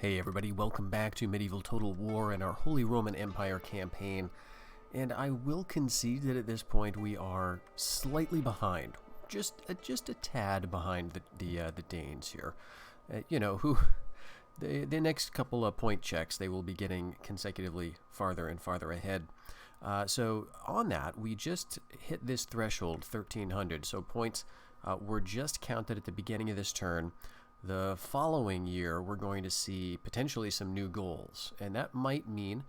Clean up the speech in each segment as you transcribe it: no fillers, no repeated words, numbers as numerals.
Hey everybody, welcome back to Medieval Total War and our Holy Roman Empire campaign. And I will concede that at this point we are slightly behind, just a tad behind the Danes here. The next couple of point checks they will be getting consecutively farther and farther ahead. So on that, we just hit this threshold, 1300. So points were just counted at the beginning of this turn. The following year, we're going to see potentially some new goals, and that might mean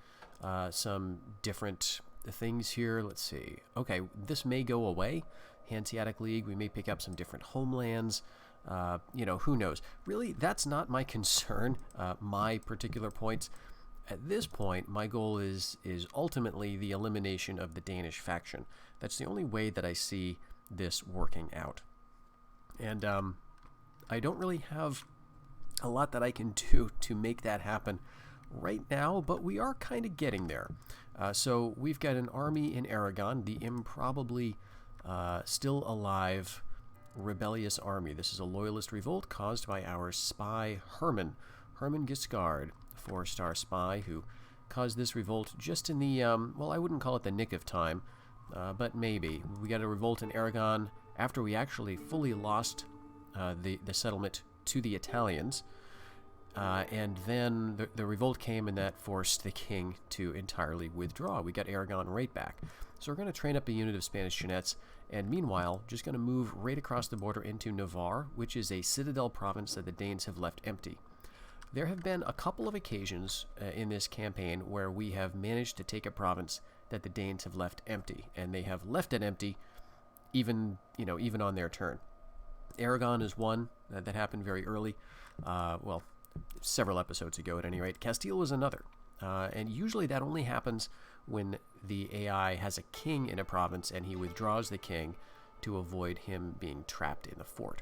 some different things here. Let's see. Okay, this may go away. Hanseatic League, we may pick up some different homelands. Who knows? Really, that's not my concern, my particular points. At this point, my goal is ultimately the elimination of the Danish faction. That's the only way that I see this working out. And, I don't really have a lot that I can do to make that happen right now, but we are kind of getting there. So we've got an army in Aragon, the improbably still alive rebellious army. This is a loyalist revolt caused by our spy Herman Giscard, 4-star spy who caused this revolt just in the, I wouldn't call it the nick of time, but maybe. We got a revolt in Aragon after we actually fully lost the settlement to the Italians, and then the revolt came, and that forced the king to entirely withdraw. We got Aragon right back. So we're going to train up a unit of Spanish Jeannettes, and meanwhile, just going to move right across the border into Navarre, which is a citadel province that the Danes have left empty. There have been a couple of occasions in this campaign where we have managed to take a province that the Danes have left empty, and they have left it empty even on their turn. Aragon is one that happened very early, several episodes ago at any rate. Castile was another, and usually that only happens when the AI has a king in a province and he withdraws the king to avoid him being trapped in the fort.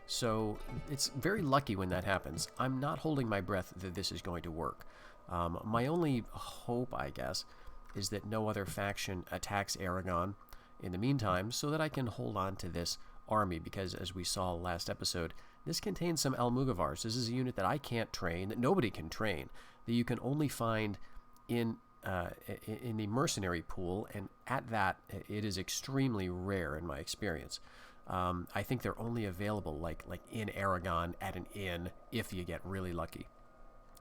So it's very lucky when that happens. I'm not holding my breath that this is going to work. My only hope, I guess, is that no other faction attacks Aragon in the meantime so that I can hold on to this army, because as we saw last episode, this contains some Almogavars. This is a unit that I can't train, that nobody can train, that you can only find in the mercenary pool, and at that, it is extremely rare in my experience. I think they're only available like in Aragon at an inn if you get really lucky.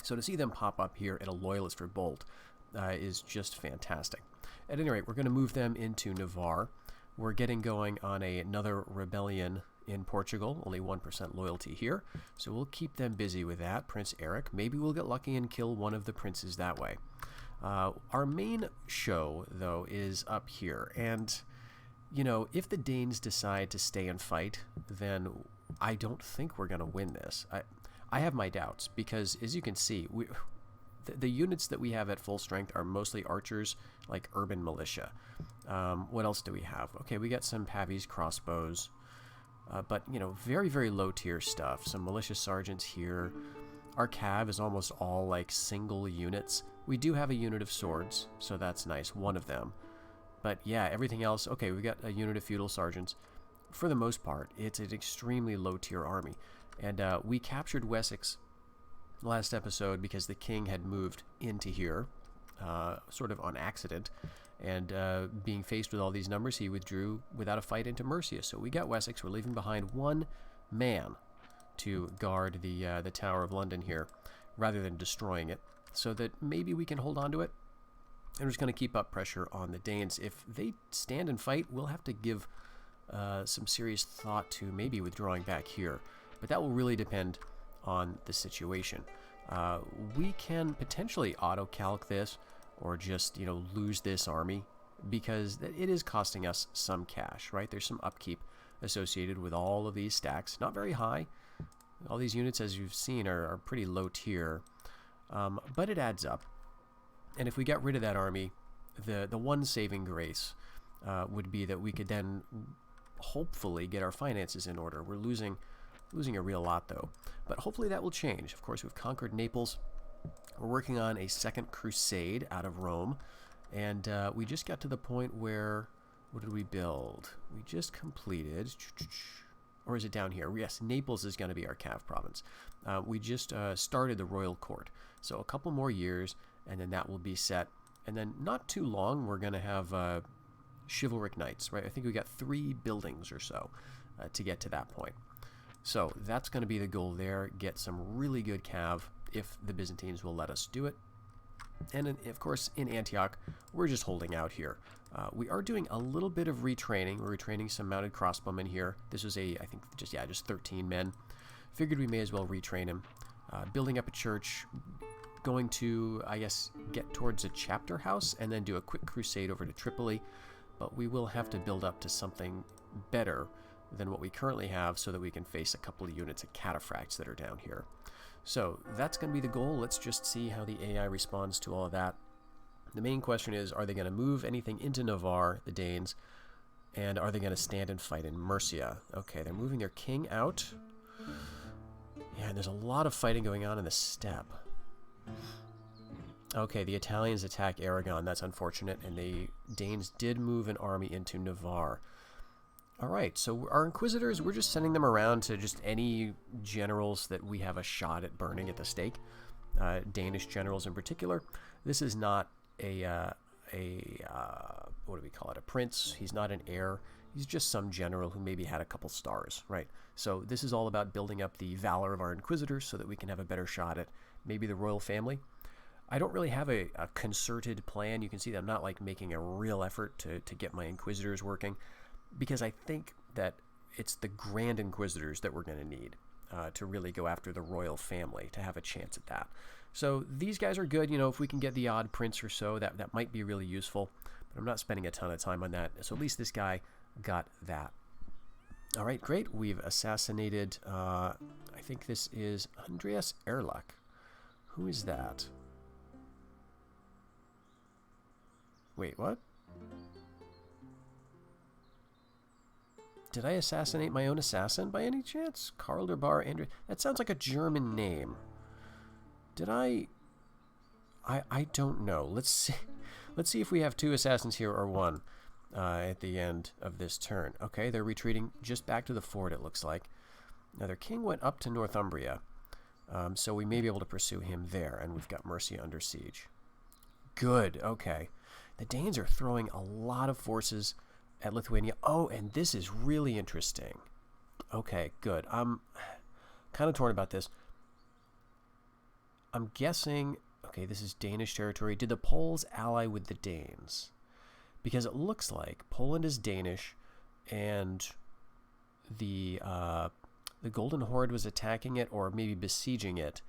So to see them pop up here at a loyalist revolt is just fantastic. At any rate, we're going to move them into Navarre. We're getting going on another rebellion in Portugal, only 1% loyalty here, so we'll keep them busy with that. Prince Eric, maybe we'll get lucky and kill one of the princes that way. Our main show, though, is up here, and, if the Danes decide to stay and fight, then I don't think we're going to win this. I have my doubts, because, as you can see, the units that we have at full strength are mostly archers, like urban militia. What else do we have? Okay, we got some Pavies crossbows, but, very, very low tier stuff. Some militia sergeants here. Our cav is almost all like single units. We do have a unit of swords, so that's nice, one of them. But yeah, everything else, okay, we got a unit of feudal sergeants. For the most part, it's an extremely low tier army. And we captured Wessex last episode because the king had moved into here, sort of on accident, and being faced with all these numbers, he withdrew without a fight into Mercia. So we got Wessex. We're leaving behind one man to guard the Tower of London here, rather than destroying it, so that maybe we can hold on to it. And we're just going to keep up pressure on the Danes. If they stand and fight, we'll have to give some serious thought to maybe withdrawing back here. But that will really depend on the situation. We can potentially auto-calc this, or just, lose this army, because it is costing us some cash, right? There's some upkeep associated with all of these stacks. Not very high. All these units, as you've seen, are pretty low tier, but it adds up. And if we got rid of that army, the one saving grace would be that we could then hopefully get our finances in order. We're losing a real lot, though, but hopefully that will change. Of course, we've conquered Naples. We're working on a second crusade out of Rome, and we just got to the point where, what did we build? We just completed, or is it down here? Yes, Naples is going to be our cav province. We just started the royal court. So a couple more years, and then that will be set. And then not too long, we're going to have chivalric knights, right? I think we got 3 buildings or so to get to that point. So that's going to be the goal there. Get some really good cav if the Byzantines will let us do it. And of course, in Antioch, we're just holding out here. We are doing a little bit of retraining. We're retraining some mounted crossbowmen here. This was I think, just 13 men. Figured we may as well retrain him. Building up a church, going to, I guess, get towards a chapter house, and then do a quick crusade over to Tripoli. But we will have to build up to something better than what we currently have so that we can face a couple of units of cataphracts that are down here. So that's going to be the goal. Let's just see how the AI responds to all of that. The main question is, are they going to move anything into Navarre, the Danes, and are they going to stand and fight in Murcia? Okay, they're moving their king out. Yeah, and there's a lot of fighting going on in the steppe. Okay, the Italians attack Aragon. That's unfortunate, and the Danes did move an army into Navarre. Alright, so our Inquisitors, we're just sending them around to just any generals that we have a shot at burning at the stake. Danish generals in particular. This is not what do we call it, a prince. He's not an heir. He's just some general who maybe had a couple stars, right? So this is all about building up the valor of our Inquisitors so that we can have a better shot at maybe the royal family. I don't really have a concerted plan. You can see that I'm not like making a real effort to get my Inquisitors working, because I think that it's the Grand Inquisitors that we're going to need to really go after the royal family, to have a chance at that. So these guys are good. You know, if we can get the odd prince or so, that might be really useful. But I'm not spending a ton of time on that. So at least this guy got that. All right, great. We've assassinated, I think this is Andreas Erlach. Who is that? Wait, what? Did I assassinate my own assassin by any chance? Karl der Bar Andreas. That sounds like a German name. Did I don't know. Let's see. Let's see if we have 2 assassins here or 1 at the end of this turn. Okay, they're retreating just back to the fort, it looks like. Now, their king went up to Northumbria, so we may be able to pursue him there, and we've got Mercia under siege. Good, okay. The Danes are throwing a lot of forces at Lithuania. Oh, and this is really interesting. Okay, good. I'm kind of torn about this. I'm guessing, okay, this is Danish territory. Did the Poles ally with the Danes? Because it looks like Poland is Danish, and the Golden Horde was attacking it, or maybe besieging it,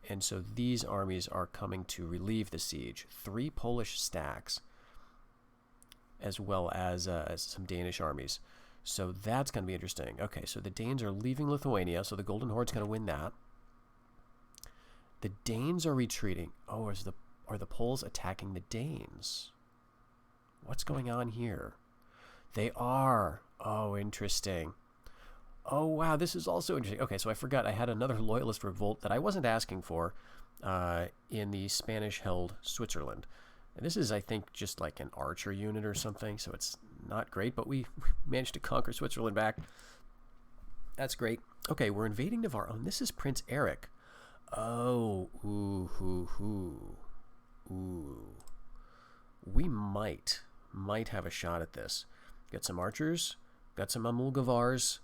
and so these armies are coming to relieve the siege. 3 Polish stacks, as well as some Danish armies. So that's going to be interesting. Okay, so the Danes are leaving Lithuania, so the Golden Horde's going to win that. The Danes are retreating. Oh, are the Poles attacking the Danes? What's going on here? They are. Oh, interesting. Oh, wow, this is also interesting. Okay, so I forgot I had another loyalist revolt that I wasn't asking for in the Spanish-held Switzerland. And this is, I think, just like an archer unit or something, so it's not great, but we managed to conquer Switzerland back. That's great. Okay, we're invading Navarre. Oh, and this is Prince Eric. Oh, ooh. We might have a shot at this. Got some archers, got some Amulgavars,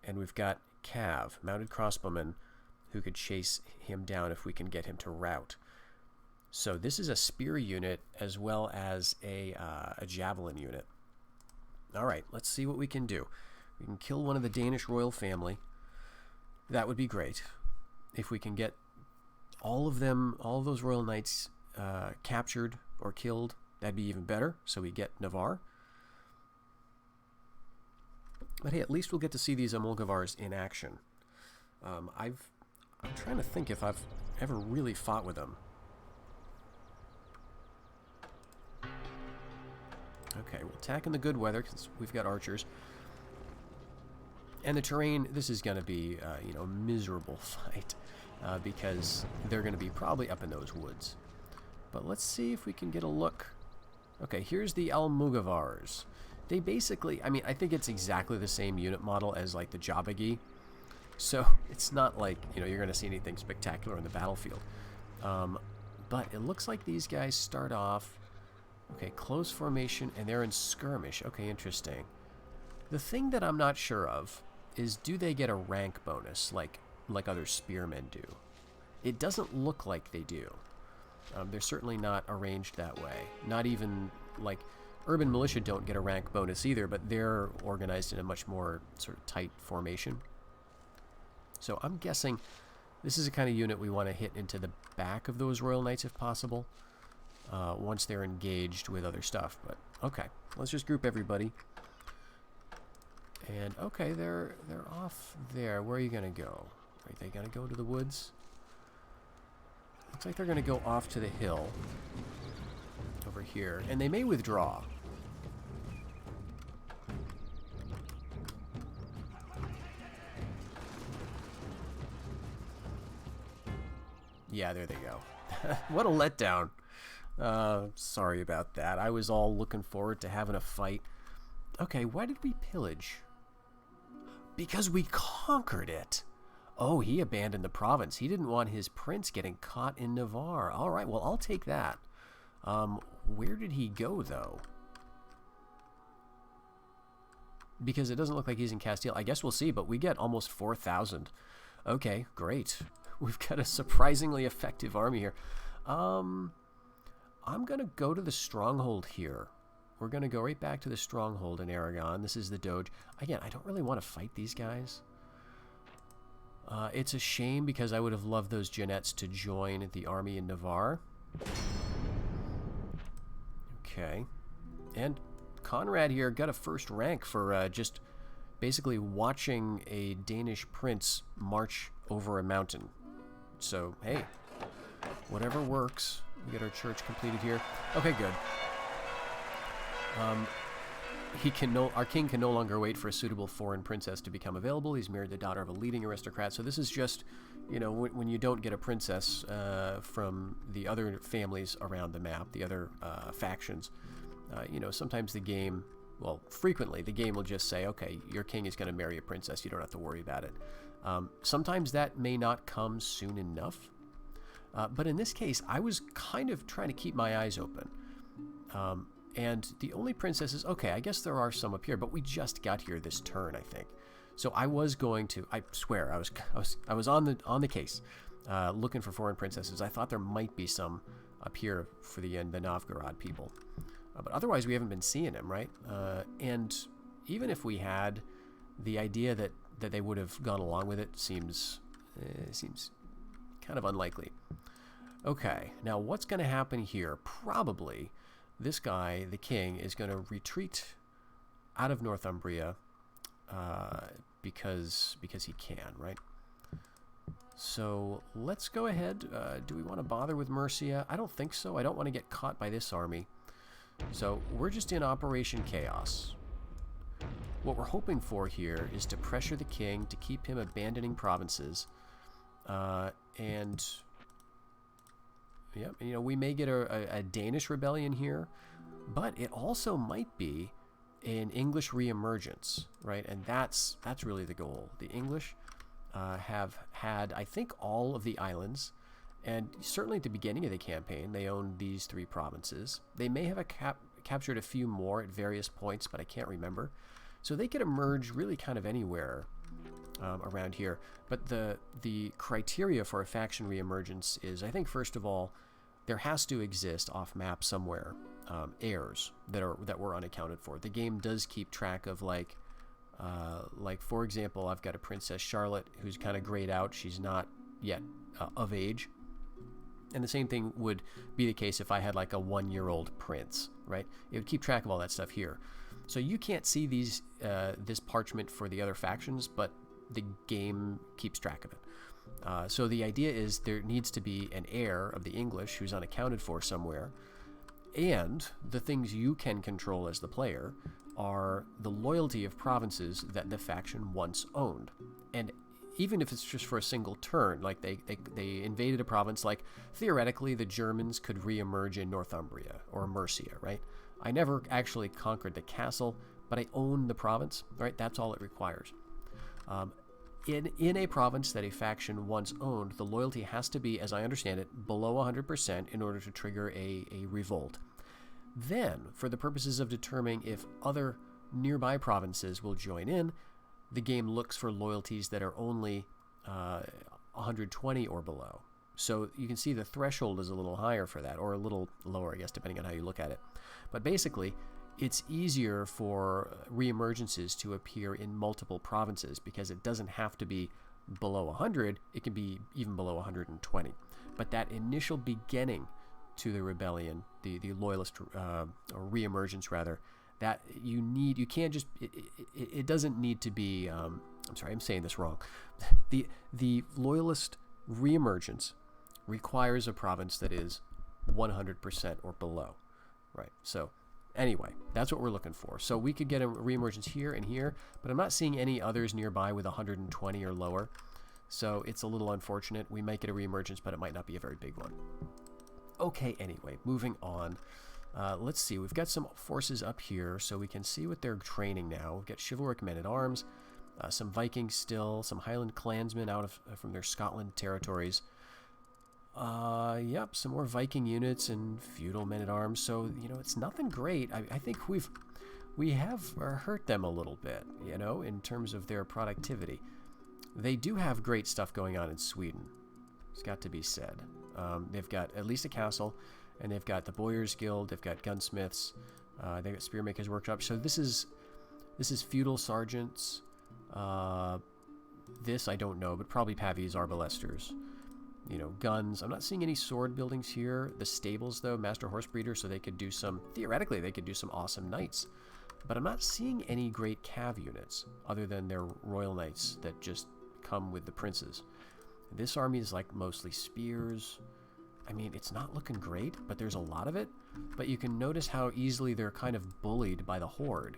and we've got Cav, mounted crossbowmen, who could chase him down if we can get him to rout. So this is a spear unit as well as a javelin unit. All right, let's see what we can do. We can kill one of the Danish royal family. That would be great. If we can get all of those royal knights captured or killed, that'd be even better. So we get Navarre. But hey, at least we'll get to see these Amulgavars in action. I'm trying to think if I've ever really fought with them. Okay, we'll attack in the good weather because we've got archers. And the terrain, this is going to be, a miserable fight because they're going to be probably up in those woods. But let's see if we can get a look. Okay, here's the Almugavars. They basically, I mean, I think it's exactly the same unit model as like the Jabagi. So it's not like, you know, you're going to see anything spectacular in the battlefield. But it looks like these guys start off, okay, close formation, and they're in skirmish. Okay, interesting. The thing that I'm not sure of is, do they get a rank bonus like other spearmen do? It doesn't look like they do. They're certainly not arranged that way. Not even, like, urban militia don't get a rank bonus either, but they're organized in a much more sort of tight formation. So I'm guessing this is the kind of unit we want to hit into the back of those Royal Knights if possible, once they're engaged with other stuff. But okay, let's just group everybody. And okay, they're off there. Where are you gonna go? Are they gonna go to the woods? Looks like they're gonna go off to the hill over here, and they may withdraw. Yeah, there they go. What a letdown. Sorry about that. I was all looking forward to having a fight. Okay, why did we pillage? Because we conquered it. Oh, he abandoned the province. He didn't want his prince getting caught in Navarre. All right, well, I'll take that. Where did he go, though? Because it doesn't look like he's in Castile. I guess we'll see, but we get almost 4,000. Okay, great. We've got a surprisingly effective army here. I'm going to go to the stronghold here. We're going to go right back to the stronghold in Aragon. This is the Doge. Again, I don't really want to fight these guys. It's a shame because I would have loved those Jeannettes to join the army in Navarre. Okay. And Conrad here got a first rank for just basically watching a Danish prince march over a mountain. So, hey, whatever works. We get our church completed here. Okay, good. Our king can no longer wait for a suitable foreign princess to become available. He's married the daughter of a leading aristocrat. So this is just, you know, when you don't get a princess from the other families around the map, the other factions, you know, sometimes the game, well, frequently the game will just say, okay, your king is going to marry a princess. You don't have to worry about it. Sometimes that may not come soon enough. But in this case, I was kind of trying to keep my eyes open. And the only princesses, okay, I guess there are some up here, but we just got here this turn, I think. So I was going to, I swear, I was on the case, looking for foreign princesses. I thought there might be some up here for the Novgorod people, but otherwise we haven't been seeing them, right? And even if we had, the idea that they would have gone along with it seems kind of unlikely. Okay, now what's going to happen here? Probably this guy, the king, is going to retreat out of Northumbria because he can, right? So let's go ahead. Do we want to bother with Mercia? I don't think so. I don't want to get caught by this army. So we're just in Operation Chaos. What we're hoping for here is to pressure the king to keep him abandoning provinces. And yep, you know, we may get a Danish rebellion here, but it also might be an English reemergence, right? And that's really the goal. The English have had, I think, all of the islands, and certainly at the beginning of the campaign, they owned these 3 provinces. They may have captured a few more at various points, but I can't remember. So they could emerge really kind of anywhere around here. But the criteria for a faction reemergence is, I think, first of all, there has to exist off map somewhere heirs that were unaccounted for. The game does keep track of like for example, I've got a Princess Charlotte who's kind of grayed out. She's not yet of age. And the same thing would be the case if I had like a 1-year-old prince, right? It would keep track of all that stuff here. So you can't see these this parchment for the other factions, but the game keeps track of it. So the idea is there needs to be an heir of the English who's unaccounted for somewhere, and the things you can control as the player are the loyalty of provinces that the faction once owned. And even if it's just for a single turn, like they invaded a province, like theoretically the Germans could reemerge in Northumbria or Mercia, right? I never actually conquered the castle, but I own the province, right? That's all it requires. In a province that a faction once owned, the loyalty has to be, as I understand it, below 100% in order to trigger a revolt. Then, for the purposes of determining if other nearby provinces will join in, the game looks for loyalties that are only 120 or below. So you can see the threshold is a little higher for that, or a little lower, I guess, depending on how you look at it. But basically, it's easier for reemergences to appear in multiple provinces because it doesn't have to be below 100. It can be even below 120. But that initial beginning to the rebellion, the loyalist or reemergence rather, that you can't just, it doesn't need to be, I'm sorry, I'm saying this wrong. The loyalist reemergence requires a province that is 100% or below, right? So anyway, that's what we're looking for. So we could get a reemergence here and here, but I'm not seeing any others nearby with 120 or lower. So it's a little unfortunate. We might get a reemergence, but it might not be a very big one. Okay, anyway, moving on. Let's see. We've got some forces up here, so we can see what they're training now. We've got chivalric men-at-arms, some Vikings still, some Highland clansmen out from their Scotland territories. Yep, some more Viking units and feudal men-at-arms. So, it's nothing great. I think we have hurt them a little bit, in terms of their productivity. They do have great stuff going on in Sweden. It's got to be said. They've got at least a castle, and they've got the Boyars Guild, they've got gunsmiths, they've got spearmakers workshop. So this is feudal sergeants. This I don't know, but probably Pavese arbalesters. Guns. I'm not seeing any sword buildings here. The stables, though, master horse breeder, so they could do some, theoretically, they could do some awesome knights. But I'm not seeing any great cav units, other than their royal knights that just come with the princes. This army is like mostly spears. I mean, it's not looking great, but there's a lot of it. But you can notice how easily they're kind of bullied by the horde,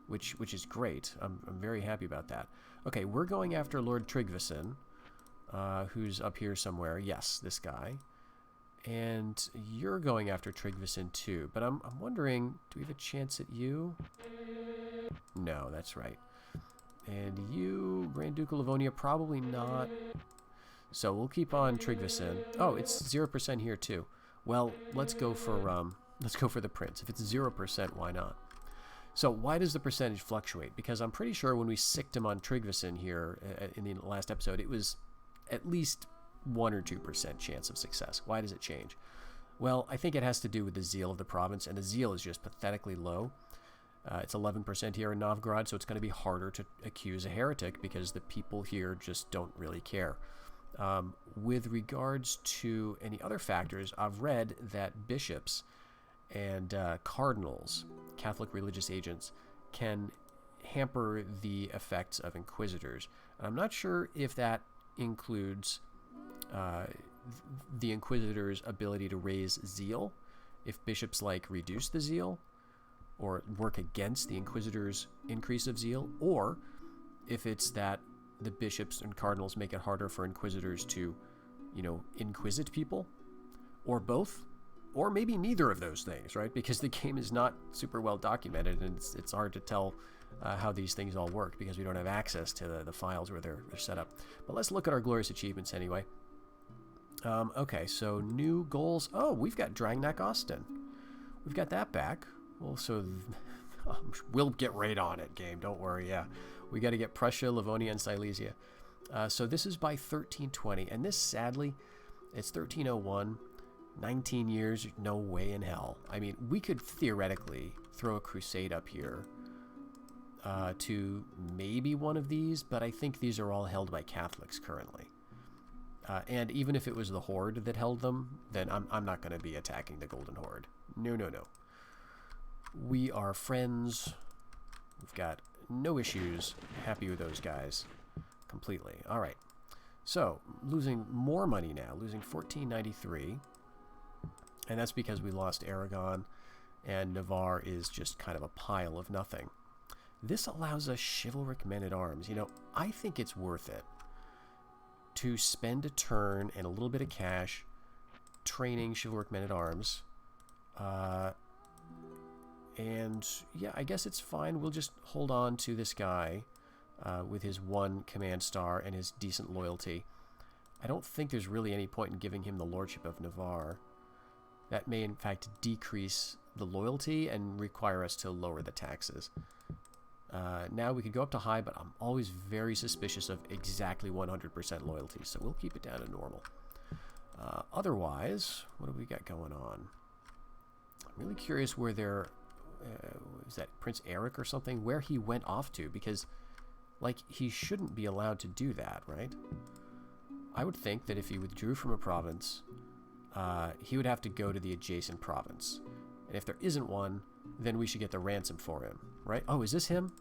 which is great. I'm very happy about that. Okay, we're going after Lord Tryggvason, who's up here somewhere. Yes, this guy. And you're going after Tryggvason too. But I'm wondering, do we have a chance at you? No, that's right. And you, Grand Duke of Livonia, probably not. So we'll keep on Tryggvason. Oh, it's 0% here too. Well, let's go for the prince. If it's 0%, why not? So why does the percentage fluctuate? Because I'm pretty sure when we sicked him on Tryggvason here in the last episode, it was at least 1 or 2% chance of success. Why does it change? Well, I think it has to do with the zeal of the province, and the zeal is just pathetically low. It's 11% here in Novgorod, so it's going to be harder to accuse a heretic because the people here just don't really care. With regards to any other factors, I've read that bishops and cardinals, Catholic religious agents, can hamper the effects of inquisitors. And I'm not sure if that includes the inquisitors' ability to raise zeal, if bishops reduce the zeal or work against the inquisitors' increase of zeal, or if it's that the bishops and cardinals make it harder for inquisitors to, inquisit people, or both, or maybe neither of those things, right? Because the game is not super well documented, and it's hard to tell how these things all work because we don't have access to the files where they're set up. But let's look at our glorious achievements anyway. Okay, so new goals. Oh, we've got Drangnak Austin. We've got that back. Well, so we'll get right on it, game. Don't worry. Yeah, we got to get Prussia, Livonia, and Silesia. So this is by 1320, and this, sadly, it's 1301. 19 years, no way in hell. I mean, we could theoretically throw a crusade up here to maybe one of these, but I think these are all held by Catholics currently. And even if it was the Horde that held them, then I'm not going to be attacking the Golden Horde. No, no, no. We are friends. We've got no issues. Happy with those guys completely. All right. So, losing more money now. Losing 1493. And that's because we lost Aragon, and Navarre is just kind of a pile of nothing. This allows us chivalric men-at-arms. I think it's worth it to spend a turn and a little bit of cash training chivalric men-at-arms. And yeah, I guess it's fine. We'll just hold on to this guy with his 1 command star and his decent loyalty. I don't think there's really any point in giving him the lordship of Navarre. That may in fact decrease the loyalty and require us to lower the taxes. Now we could go up to high, but I'm always very suspicious of exactly 100% loyalty, so we'll keep it down to normal. Otherwise, what have we got going on? I'm really curious where they're... is that Prince Eric or something? Where he went off to, because, like, he shouldn't be allowed to do that, right? I would think that if he withdrew from a province, he would have to go to the adjacent province. And if there isn't one, then we should get the ransom for him, right? Oh, is this him?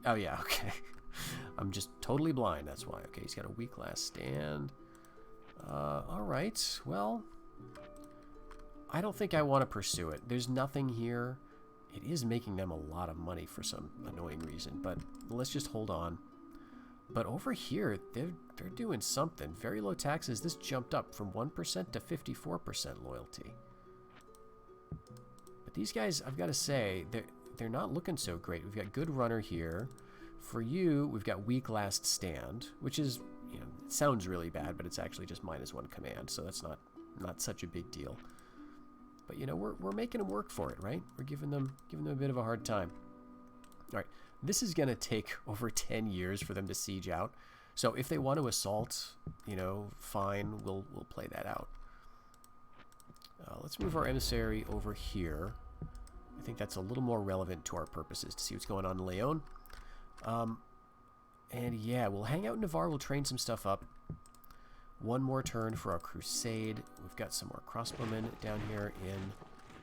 Oh, yeah, okay. I'm just totally blind, that's why. Okay, he's got a weak last stand. Alright, well, I don't think I want to pursue it. There's nothing here. It is making them a lot of money for some annoying reason, but let's just hold on. But over here, they're doing something. Very low taxes. This jumped up from 1% to 54% loyalty. But these guys, I've got to say, they're not looking so great. We've got good runner here. For you, we've got weak last stand, which is, you know, it sounds really bad, but it's actually just -1 command, so that's not such a big deal. But you know, we're making them work for it, right? We're giving them a bit of a hard time. All right, this is gonna take over 10 years for them to siege out. So if they want to assault, you know, fine, we'll play that out. Let's move our emissary over here. I think that's a little more relevant to our purposes to see what's going on in Leon. And yeah, we'll hang out in Navarre. We'll train some stuff up. One more turn for our Crusade. We've got some more crossbowmen down here in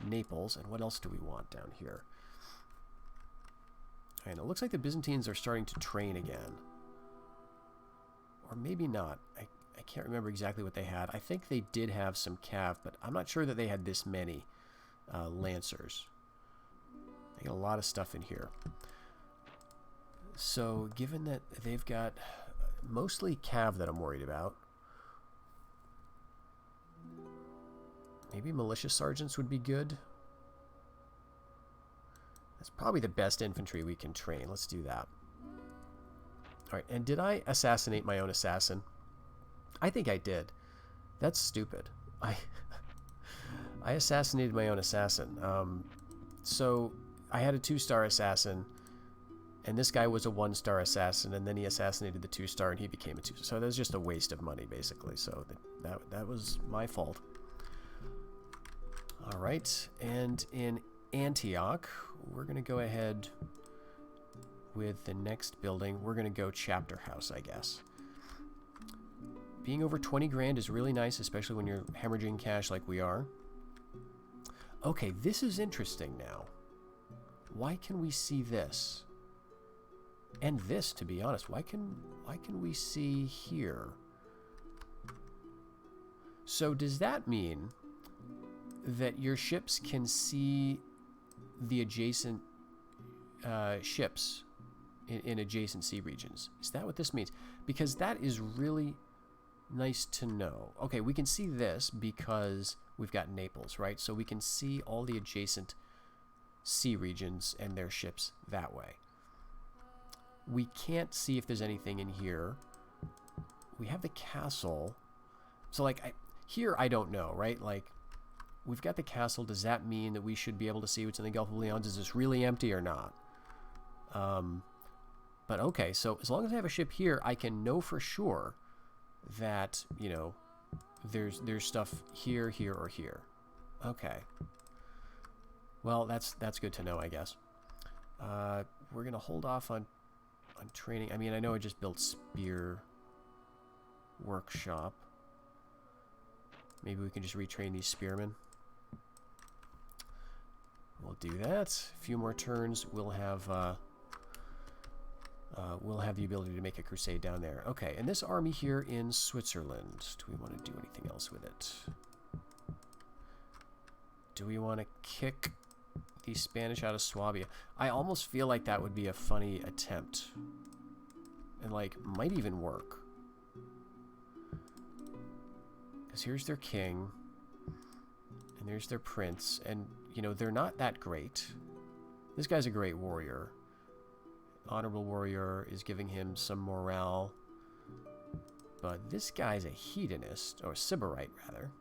Naples. And what else do we want down here? And it looks like the Byzantines are starting to train again. Or maybe not. I can't remember exactly what they had. I think they did have some cav, but I'm not sure that they had this many lancers. They got a lot of stuff in here. So given that they've got mostly cav that I'm worried about, maybe militia sergeants would be good. That's probably the best infantry we can train. Let's do that. Alright, and did I assassinate my own assassin? I think I did. That's stupid. I assassinated my own assassin. So I had a 2-star assassin, and this guy was a 1-star assassin, and then he assassinated the 2-star, and he became a 2-star. So that was just a waste of money, basically. So that was my fault. All right, and in Antioch, we're going to go ahead with the next building. We're going to go Chapter House, I guess. Being over 20 grand is really nice, especially when you're hemorrhaging cash like we are. Okay, this is interesting now. Why can we see this? And this, to be honest, why can we see here? So does that mean that your ships can see the adjacent ships in adjacent sea regions? Is that what this means? Because that is really nice to know. Okay, we can see this because we've got Naples, right? So we can see all the adjacent sea regions and their ships that way. We can't see if there's anything in here. We have the castle. So, like, here I don't know, right? Like, we've got the castle. Does that mean that we should be able to see what's in the Gulf of Leon? Is this really empty or not? But okay, so as long as I have a ship here, I can know for sure that, you know, there's stuff here, here, or here. Okay. Well, that's good to know, I guess. We're gonna hold off on training. I mean, I know I just built Spear Workshop. Maybe we can just retrain these spearmen. We'll do that. A few more turns. We'll have the ability to make a crusade down there. Okay, and this army here in Switzerland. Do we want to do anything else with it? Do we want to kick the Spanish out of Swabia? I almost feel like that would be a funny attempt. And, like, might even work. Because here's their king. And there's their prince. And, you know, they're not that great. This guy's a great warrior. Honorable warrior is giving him some morale. But this guy's a hedonist, or sybarite rather.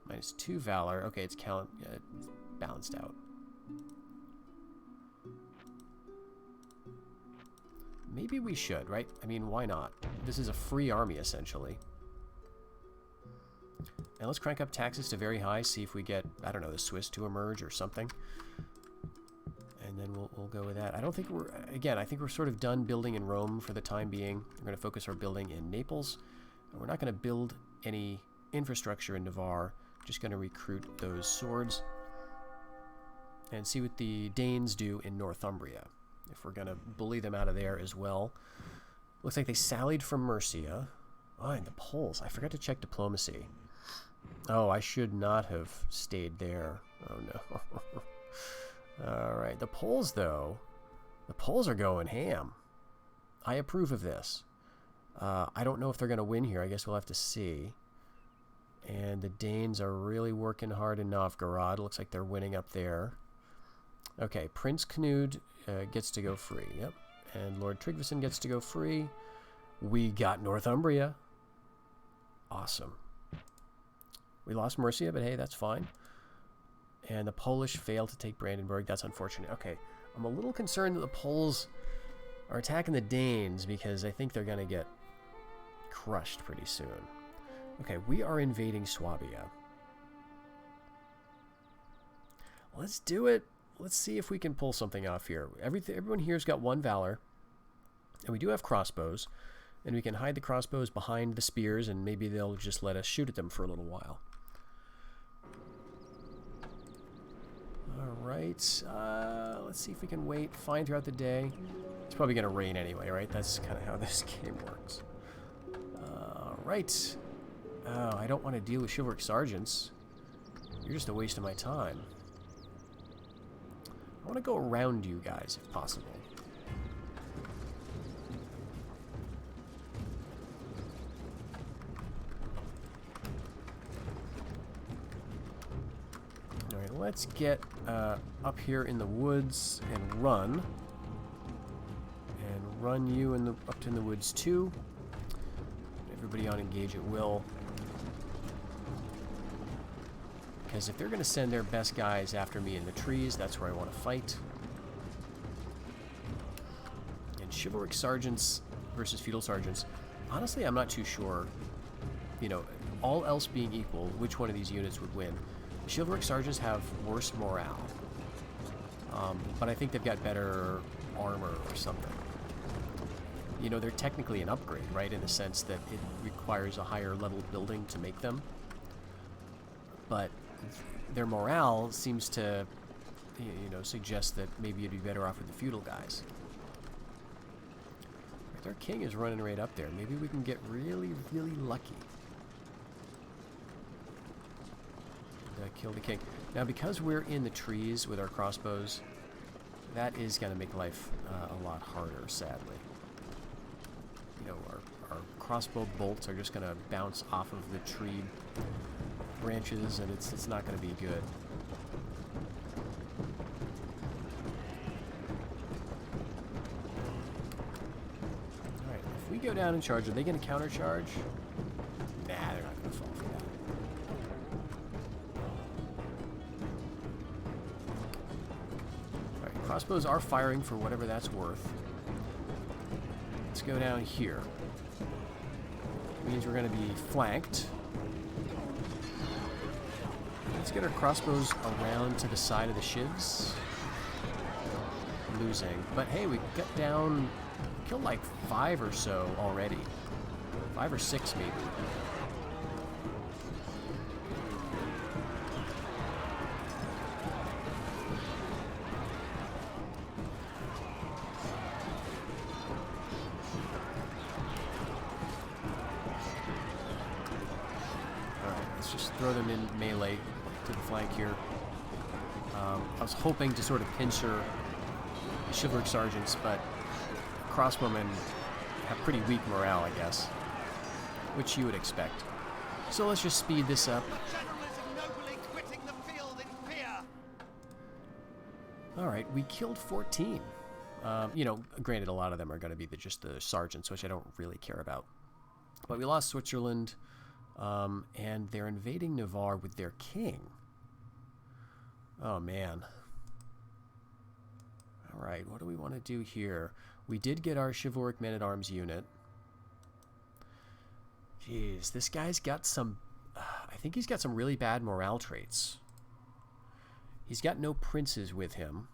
-2 valor. Okay, it's balanced out. Maybe we should, right? I mean, why not? This is a free army, essentially. And let's crank up taxes to very high, see if we get, I don't know, the Swiss to emerge or something. And then we'll go with that. I don't think we're, again, I think we're sort of done building in Rome for the time being. We're going to focus our building in Naples. We're not going to build any infrastructure in Navarre. Just going to recruit those swords and see what the Danes do in Northumbria. If we're going to bully them out of there as well. Looks like they sallied from Mercia. Oh, and the Poles. I forgot to check diplomacy. Oh, I should not have stayed there. Oh, no. Alright, the Poles, though. The Poles are going ham. I approve of this. I don't know if they're going to win here. I guess we'll have to see. And the Danes are really working hard in Novgorod. Looks like they're winning up there. Okay, Prince Knud gets to go free. Yep. And Lord Tryggvason gets to go free. We got Northumbria. Awesome. We lost Mercia, but hey, that's fine. And the Polish failed to take Brandenburg. That's unfortunate. Okay, I'm a little concerned that the Poles are attacking the Danes because I think they're going to get crushed pretty soon. Okay, we are invading Swabia. Let's do it. Let's see if we can pull something off here. Everyone here's got 1 valor. And we do have crossbows. And we can hide the crossbows behind the spears, and maybe they'll just let us shoot at them for a little while. Alright. Let's see if we can wait fine throughout the day. It's probably going to rain anyway, right? That's kind of how this game works. Alright. Oh, I don't want to deal with chivalric sergeants. You're just a waste of my time. I want to go around you guys, if possible. Alright, let's get up here in the woods and run. And run you in up in the woods too. Everybody on engage at will. Because if they're going to send their best guys after me in the trees, that's where I want to fight. And chivalric sergeants versus feudal sergeants. Honestly, I'm not too sure, you know, all else being equal, which one of these units would win. Chivalric sergeants have worse morale. But I think they've got better armor or something. You know, they're technically an upgrade, right? In the sense that it requires a higher level building to make them. But their morale seems to, you know, suggest that maybe you'd be better off with the feudal guys. Their king is running right up there. Maybe we can get really, really lucky. Kill the king. Now, because we're in the trees with our crossbows, that is going to make life a lot harder, sadly. You know, our crossbow bolts are just going to bounce off of the tree branches, and it's not going to be good. Alright, if we go down and charge, are they going to countercharge? Nah, they're not going to fall for that. Alright, crossbows are firing for whatever that's worth. Let's go down here. Means we're going to be flanked. Let's get our crossbows around to the side of the shivs. Losing. But hey, we got down, killed like 5 or so already. 5 or 6 maybe. Alright, let's just throw them in melee to the flank here. I was hoping to sort of pincer the chivalric sergeants, but crossbowmen have pretty weak morale, I guess, which you would expect. So let's just speed this up. Alright, we killed 14. You know, granted, a lot of them are going to be just the sergeants, which I don't really care about. But we lost Switzerland, and they're invading Navarre with their king. Oh, man. Alright, what do we want to do here? We did get our chivalric men-at-arms unit. Jeez, this guy's got some... I think he's got some really bad morale traits. He's got no princes with him.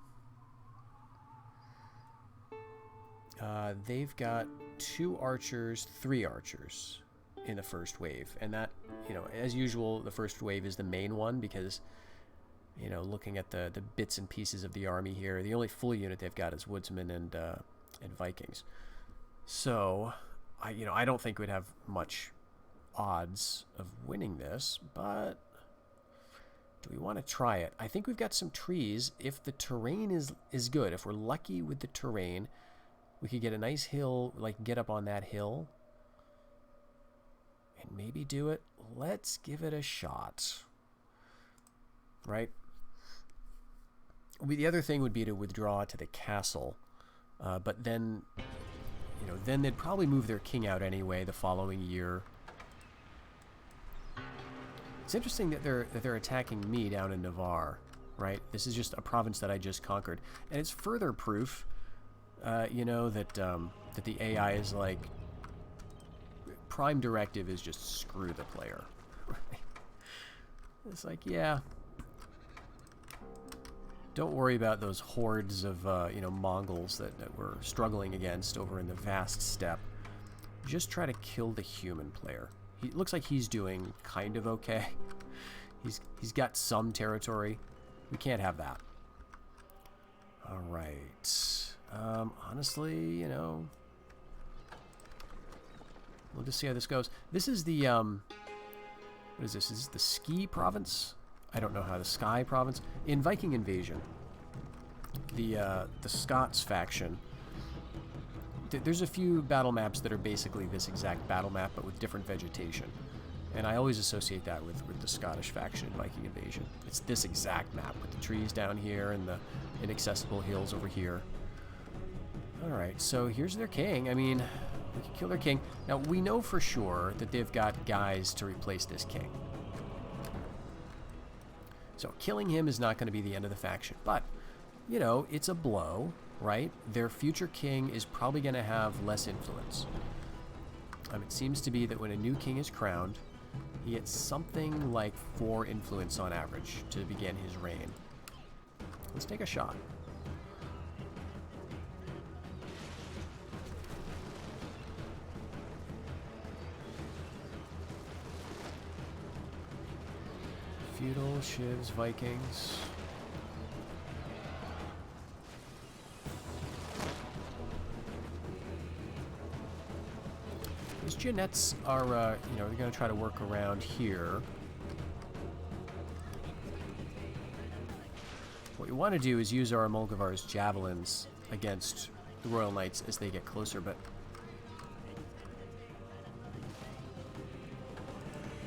They've got 2 archers, 3 archers in the first wave. And that, you know, as usual, the first wave is the main one because, you know, looking at the bits and pieces of the army here, the only full unit they've got is woodsmen and Vikings. So, I don't think we'd have much odds of winning this, but do we want to try it? I think we've got some trees. If the terrain is good, if we're lucky with the terrain, we could get a nice hill, like get up on that hill and maybe do it. Let's give it a shot. Right? The other thing would be to withdraw to the castle, but then, you know, then they'd probably move their king out anyway the following year. It's interesting that they're attacking me down in Navarre, right? This is just a province that I just conquered, and it's further proof, you know, that that the AI is like, prime directive is just screw the player. Right? It's like, yeah, don't worry about those hordes of you know, Mongols that we're struggling against over in the vast steppe. Just try to kill the human player. He looks like he's doing kind of okay. He's got some territory. We can't have that. All right. Honestly, you know, we'll just see how this goes. This is the what is this? Is this the Ski province? I don't know how. The Sky province in Viking Invasion. The Scots faction. There's a few battle maps that are basically this exact battle map, but with different vegetation. And I always associate that with the Scottish faction in Viking Invasion. It's this exact map with the trees down here and the inaccessible hills over here. Alright, so here's their king. I mean, we can kill their king. Now, we know for sure that they've got guys to replace this king. So killing him is not going to be the end of the faction. But, you know, it's a blow. Right? Their future king is probably going to have less influence. It seems to be that when a new king is crowned, he gets something like 4 influence on average to begin his reign. Let's take a shot. Feudal, Shivs, Vikings. These Jeannettes are, you know, they're going to try to work around here. What we want to do is use our Molgavar's javelins against the Royal Knights as they get closer, but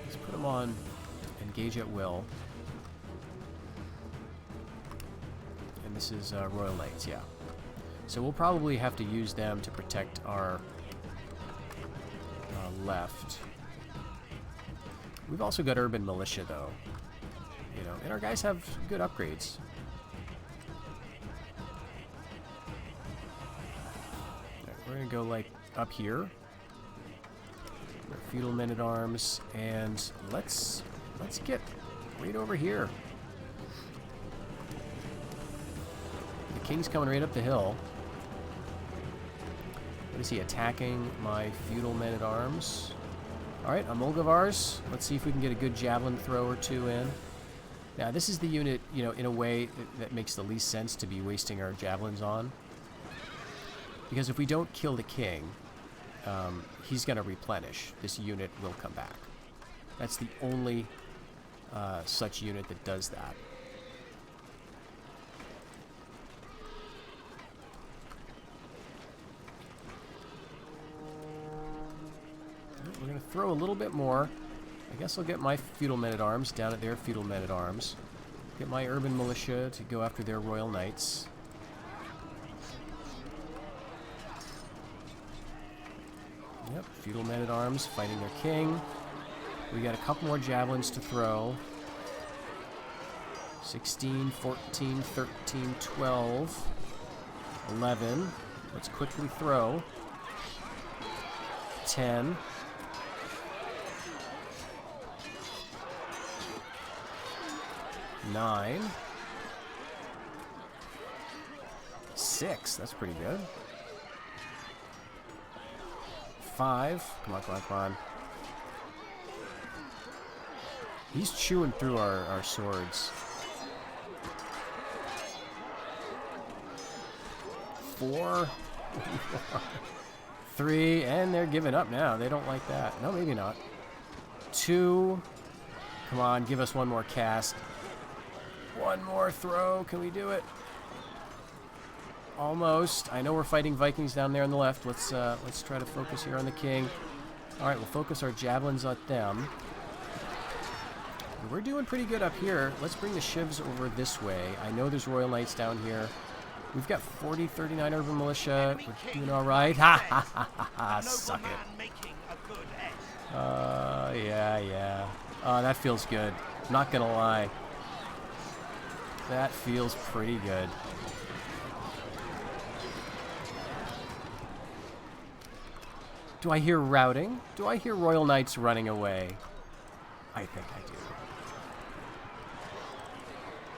let's put them on engage at will. And this is Royal Knights, yeah. So we'll probably have to use them to protect our left. We've also got urban militia, though, you know, and our guys have good upgrades. Right, we're gonna go like up here. Our feudal men-at-arms, and let's get right over here. The king's coming right up the hill. What is he attacking? My feudal men-at-arms. Alright, Molgavars. Let's see if we can get a good javelin throw or 2 in. Now, this is the unit, you know, in a way that makes the least sense to be wasting our javelins on. Because if we don't kill the king, he's going to replenish. This unit will come back. That's the only such unit that does that. We're going to throw a little bit more. I guess I'll get my feudal men-at-arms down at their feudal men-at-arms. Get my urban militia to go after their royal knights. Yep, feudal men-at-arms fighting their king. We got a couple more javelins to throw. 16, 14, 13, 12, 11. Let's quickly throw. 10. 9. 6. That's pretty good. 5. Come on, come on, come on. He's chewing through our swords. 4. 3. And they're giving up now. They don't like that. No, maybe not. 2. Come on, give us one more cast. One more throw. Can we do it? Almost. I know we're fighting Vikings down there on the left. Let's try to focus here on the king. All right, we'll focus our javelins at them. We're doing pretty good up here. Let's bring the shivs over this way. I know there's Royal Knights down here. We've got 40, 39 urban militia. We're doing all right. Ha ha ha ha ha. Suck it. Yeah. That feels good. Not gonna lie. That feels pretty good. Do I hear routing? Do I hear Royal Knights running away? I think I do.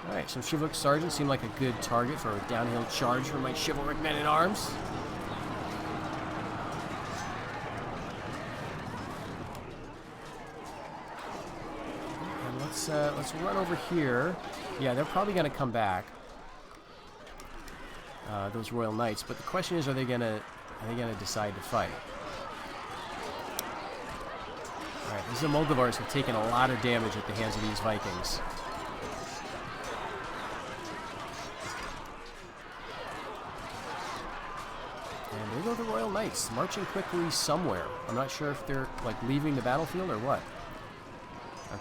Alright, some chivalric sergeants seem like a good target for a downhill charge for my chivalric men-at-arms. And let's run over here. Yeah, they're probably going to come back. Those Royal Knights, but the question is, are they gonna decide to fight? Alright, these Moldavars have taken a lot of damage at the hands of these Vikings. And there go the Royal Knights, marching quickly somewhere. I'm not sure if they're, like, leaving the battlefield or what.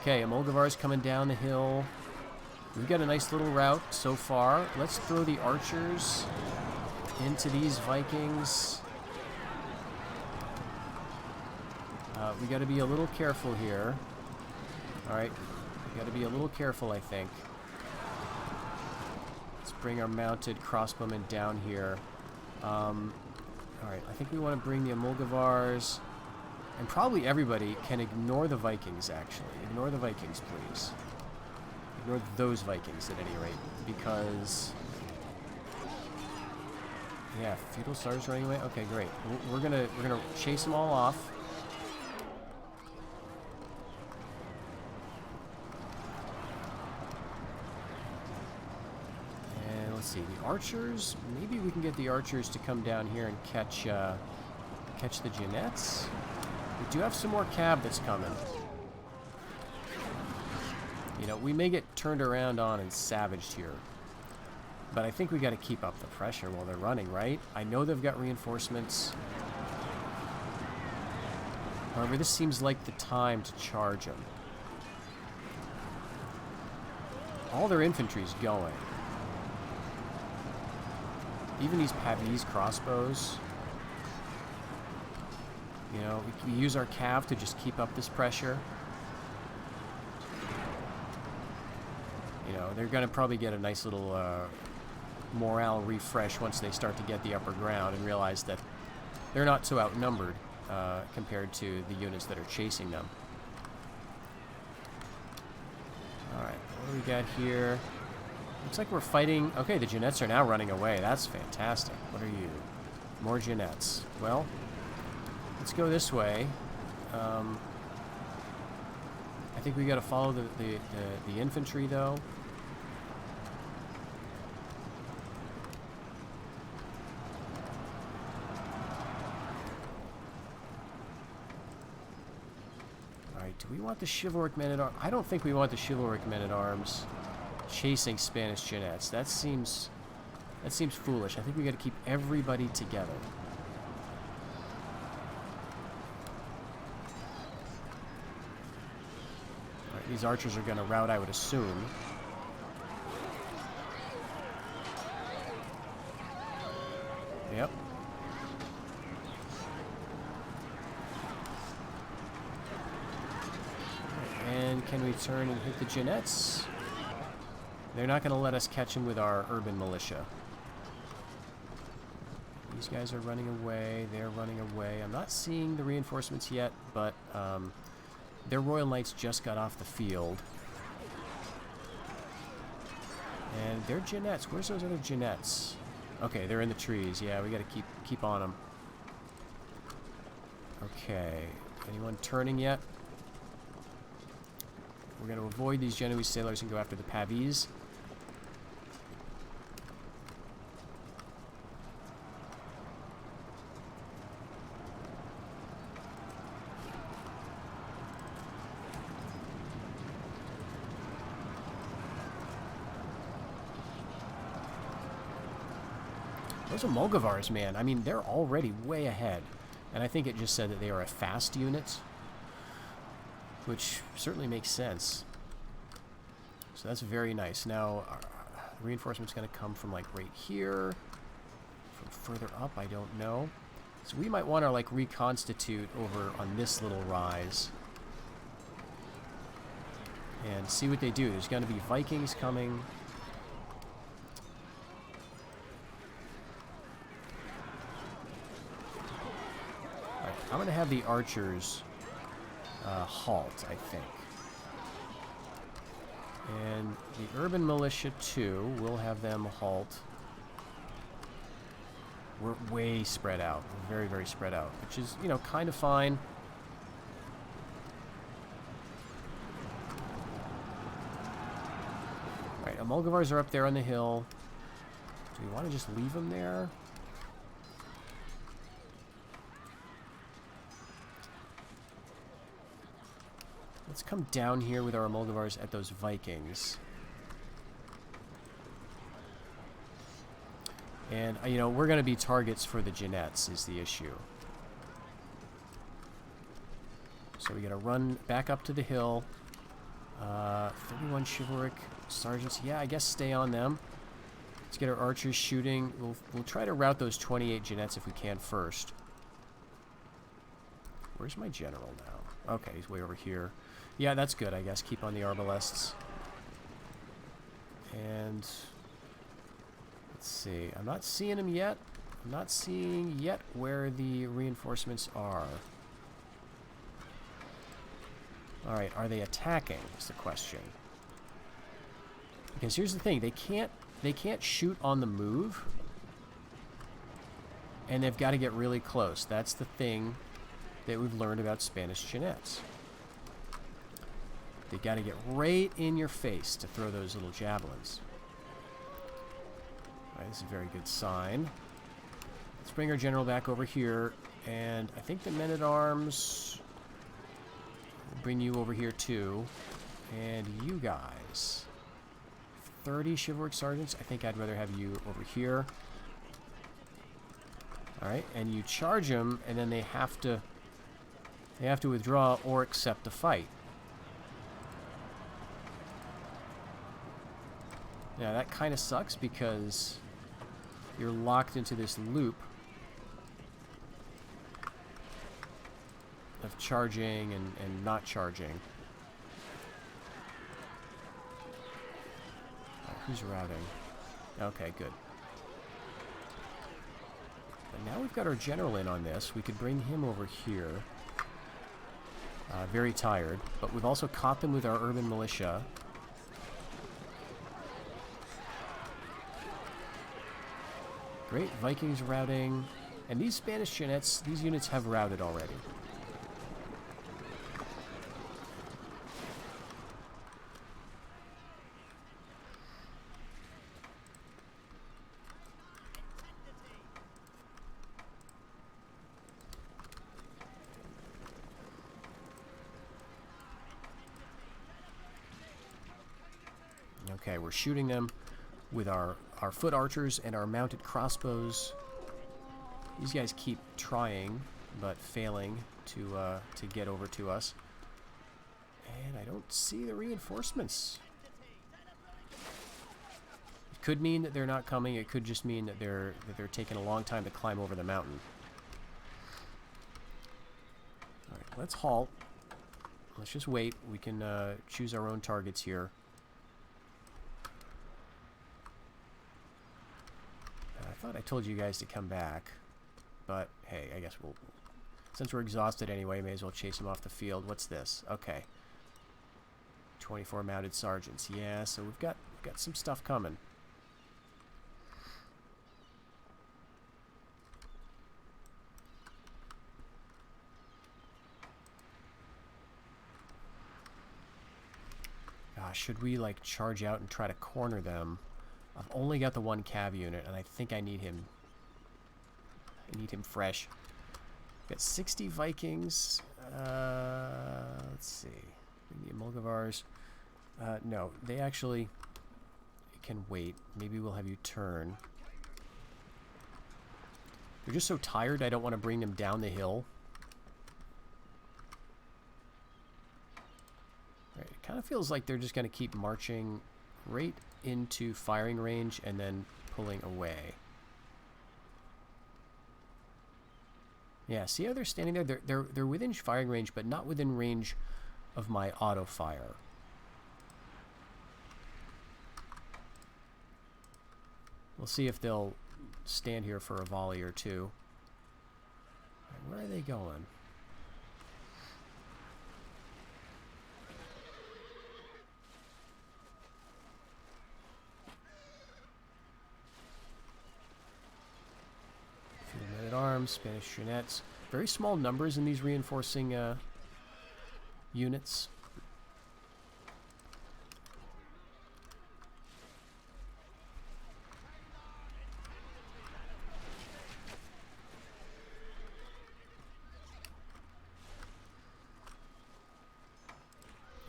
Okay, Moldavar's coming down the hill. We've got a nice little route so far. Let's throw the archers into these Vikings. We got to be a little careful here. Alright, we got to be a little careful, I think. Let's bring our mounted crossbowmen down here. Alright, I think we want to bring the Molgavars. And probably everybody can ignore the Vikings, actually. Ignore the Vikings, please. Ignore those Vikings, at any rate. Because... yeah, feudal stars running away? Okay, great. We're gonna chase them all off. And let's see, the archers. Maybe we can get the archers to come down here and catch the Jeannettes. We do have some more cav that's coming. You know, we may get turned around on and savaged here. But I think we got to keep up the pressure while they're running, right? I know they've got reinforcements. However, this seems like the time to charge them. All their infantry's going. Even these Pavese crossbows. You know, we can use our cav to just keep up this pressure. You know, they're going to probably get a nice little morale refresh once they start to get the upper ground and realize that they're not so outnumbered compared to the units that are chasing them. Alright, what do we got here? Looks like we're fighting... okay, the Jeannettes are now running away. That's fantastic. What are you? More Jeannettes. Well... let's go this way. I think we got to follow the infantry, though. All right. Do we want the chivalric men-at-arms? I don't think we want the chivalric men-at-arms chasing Spanish Jeannettes. That seems foolish. I think we got to keep everybody together. These archers are going to rout, I would assume. Yep. And can we turn and hit the Jeanettes? They're not going to let us catch him with our urban militia. These guys are running away. They're running away. I'm not seeing the reinforcements yet, but their Royal Knights just got off the field. And they're Jeanettes. Where's those other Jeanettes? Okay, they're in the trees. Yeah, we got to keep on them. Okay. Anyone turning yet? We're going to avoid these Genoese sailors and go after the Pavese. Those are Molgavars, man. I mean, they're already way ahead. And I think it just said that they are a fast unit, which certainly makes sense. So that's very nice. Now, the reinforcement's going to come from, like, right here. From further up, I don't know. So we might want to, like, reconstitute over on this little rise. And see what they do. There's going to be Vikings coming. I'm going to have the archers halt, I think. And the urban militia, too, we'll have them halt. We're way spread out. Very, very spread out, which is, you know, kind of fine. All right, Molgavars are up there on the hill. Do we want to just leave them there? Let's come down here with our Molgavars at those Vikings. And, you know, we're going to be targets for the Jeanettes is the issue. So we got to run back up to the hill. 31 chivalric sergeants. Yeah, I guess stay on them. Let's get our archers shooting. We'll try to rout those 28 Jeanettes if we can first. Where's my general now? Okay, he's way over here. Yeah, that's good, I guess. Keep on the arbalests. And let's see. I'm not seeing them yet. I'm not seeing yet where the reinforcements are. All right, are they attacking? Is the question. Because here's the thing: they can't shoot on the move, and they've got to get really close. That's the thing that we've learned about Spanish Jeanettes. They got to get right in your face to throw those little javelins. All right, this is a very good sign. Let's bring our general back over here, and I think the men-at-arms will bring you over here too. And you guys, 30 chivalric sergeants. I think I'd rather have you over here. All right, and you charge them, and then they have to withdraw or accept the fight. Now that kind of sucks because you're locked into this loop of charging and not charging. Who's routing? Okay, good. But now we've got our general in on this. We could bring him over here. Very tired, but we've also caught them with our urban militia. Great, Vikings routing. And these Spanish Jeanettes, these units have routed already. Okay, we're shooting them with our foot archers and our mounted crossbows. These guys keep trying, but failing to get over to us. And I don't see the reinforcements. It could mean that they're not coming. It could just mean that they're taking a long time to climb over the mountain. All right, let's halt. let's just wait. We can choose our own targets here. I thought I told you guys to come back, but hey, I guess we'll, since we're exhausted anyway, may as well chase them off the field. What's this? Okay. 24 mounted sergeants. Yeah, so we've got some stuff coming. Gosh, should we like charge out and try to corner them? I've only got the one cav unit, and I think I need him. I need him fresh. Got 60 Vikings. Let's see. The Mulgavars. No, they actually can wait. Maybe we'll have you turn. They're just so tired, I don't want to bring them down the hill. Right, it kind of feels like they're just going to keep marching right into firing range and then pulling away. Yeah, see how they're standing there? They're within firing range, but not within range of my auto fire. We'll see if they'll stand here for a volley or two. Where are they going? Men-at-arms, Spanish Jeanettes. Very small numbers in these reinforcing units.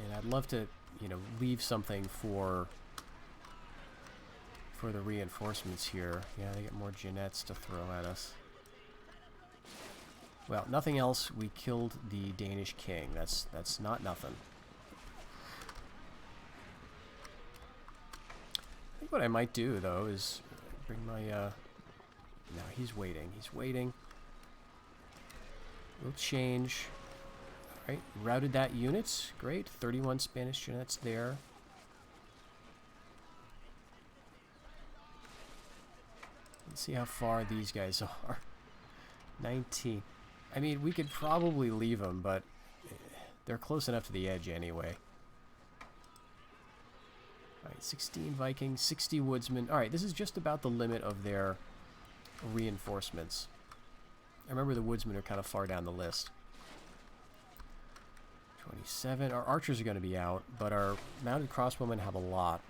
And I'd love to, you know, leave something for the reinforcements here. Yeah, they get more Jeanettes to throw at us. Well, nothing else. We killed the Danish king. That's not nothing. I think what I might do though is bring my no, he's waiting. He's waiting. We'll change. All right, routed that unit. Great. 31 Spanish Jeanettes there. Let's see how far these guys are. 19. I mean, we could probably leave them, but they're close enough to the edge anyway. Alright, 16 Vikings, 60 Woodsmen. Alright, this is just about the limit of their reinforcements. I remember the Woodsmen are kind of far down the list. 27. Our archers are going to be out, but our mounted crossbowmen have a lot.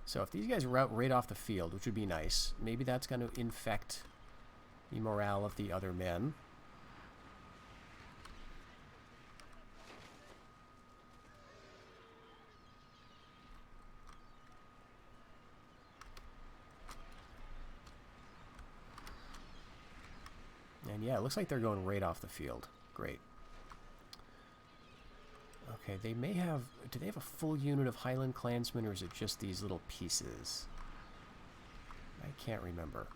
So if these guys rout right off the field, which would be nice, maybe that's going to infect the morale of the other men. And yeah, it looks like they're going right off the field. Great. Okay, they may have... Do they have a full unit of Highland Clansmen, or is it just these little pieces? I can't remember.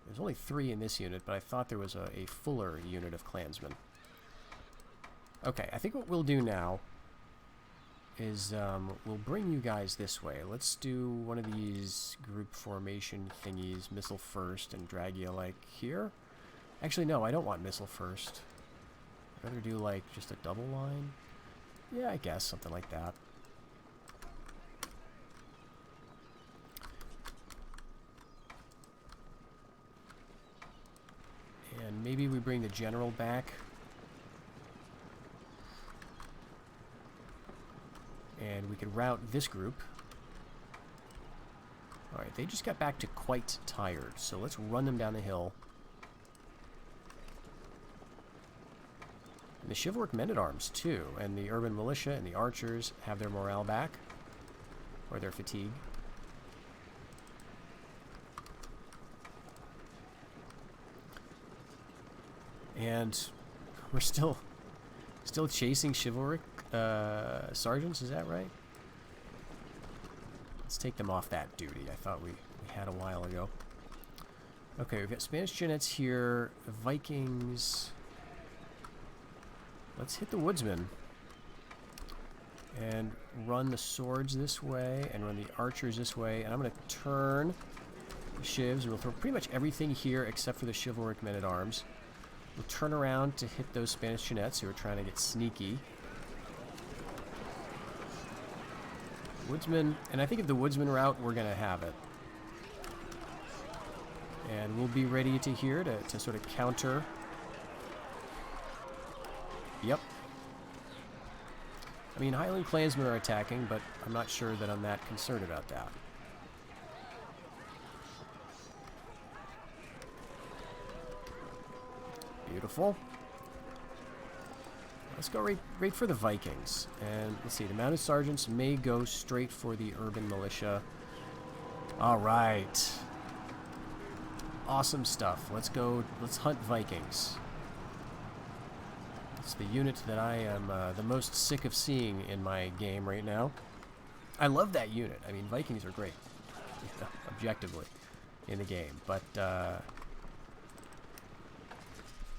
There's only 3 in this unit, but I thought there was a fuller unit of Clansmen. Okay, I think what we'll do now is we'll bring you guys this way. Let's do one of these group formation thingies, missile first, and drag you, like, here. Actually, no, I don't want missile first. I'd rather do, like, just a double line. Yeah, I guess, something like that. And maybe we bring the general back. And we could route this group. Alright, they just got back to quite tired, so let's run them down the hill. And the chivalric men-at-arms, too, and the urban militia and the archers have their morale back, or their fatigue. And we're still chasing chivalric sergeants, is that right? Let's take them off that duty. I thought we had a while ago. Okay, we've got Spanish Jeannettes here, Vikings. Let's hit the woodsmen. And run the swords this way, and run the archers this way. And I'm going to turn the shivs, and we'll throw pretty much everything here except for the chivalric men-at-arms. We'll turn around to hit those Spanish Jeannettes who are trying to get sneaky. Woodsman, and I think if the woodsman route, we're going to have it. And we'll be ready to here to sort of counter. Yep. I mean, Highland Clansmen are attacking, but I'm not sure that I'm that concerned about that. Beautiful. Let's go right for the Vikings. And let's see, the mounted sergeants may go straight for the urban militia. All right. Awesome stuff. Let's go, let's hunt Vikings. It's the unit that I am the most sick of seeing in my game right now. I love that unit. I mean, Vikings are great, objectively, in the game. But,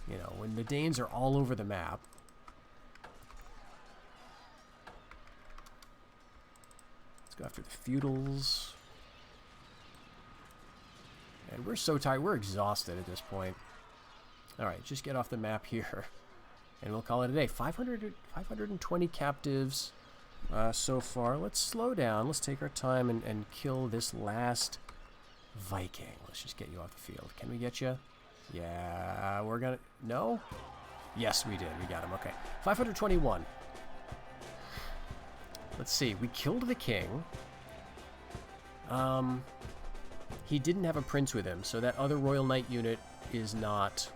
you know, when the Danes are all over the map, let's go after the feudals. And we're so tired. We're exhausted at this point. All right, just get off the map here. And we'll call it a day. 520 captives so far. Let's slow down. Let's take our time and kill this last Viking. Let's just get you off the field. Can we get you? Yeah, we're going to... No? Yes, we did. We got him. Okay. 521. Let's see. We killed the king. He didn't have a prince with him, so that other Royal Knight unit is not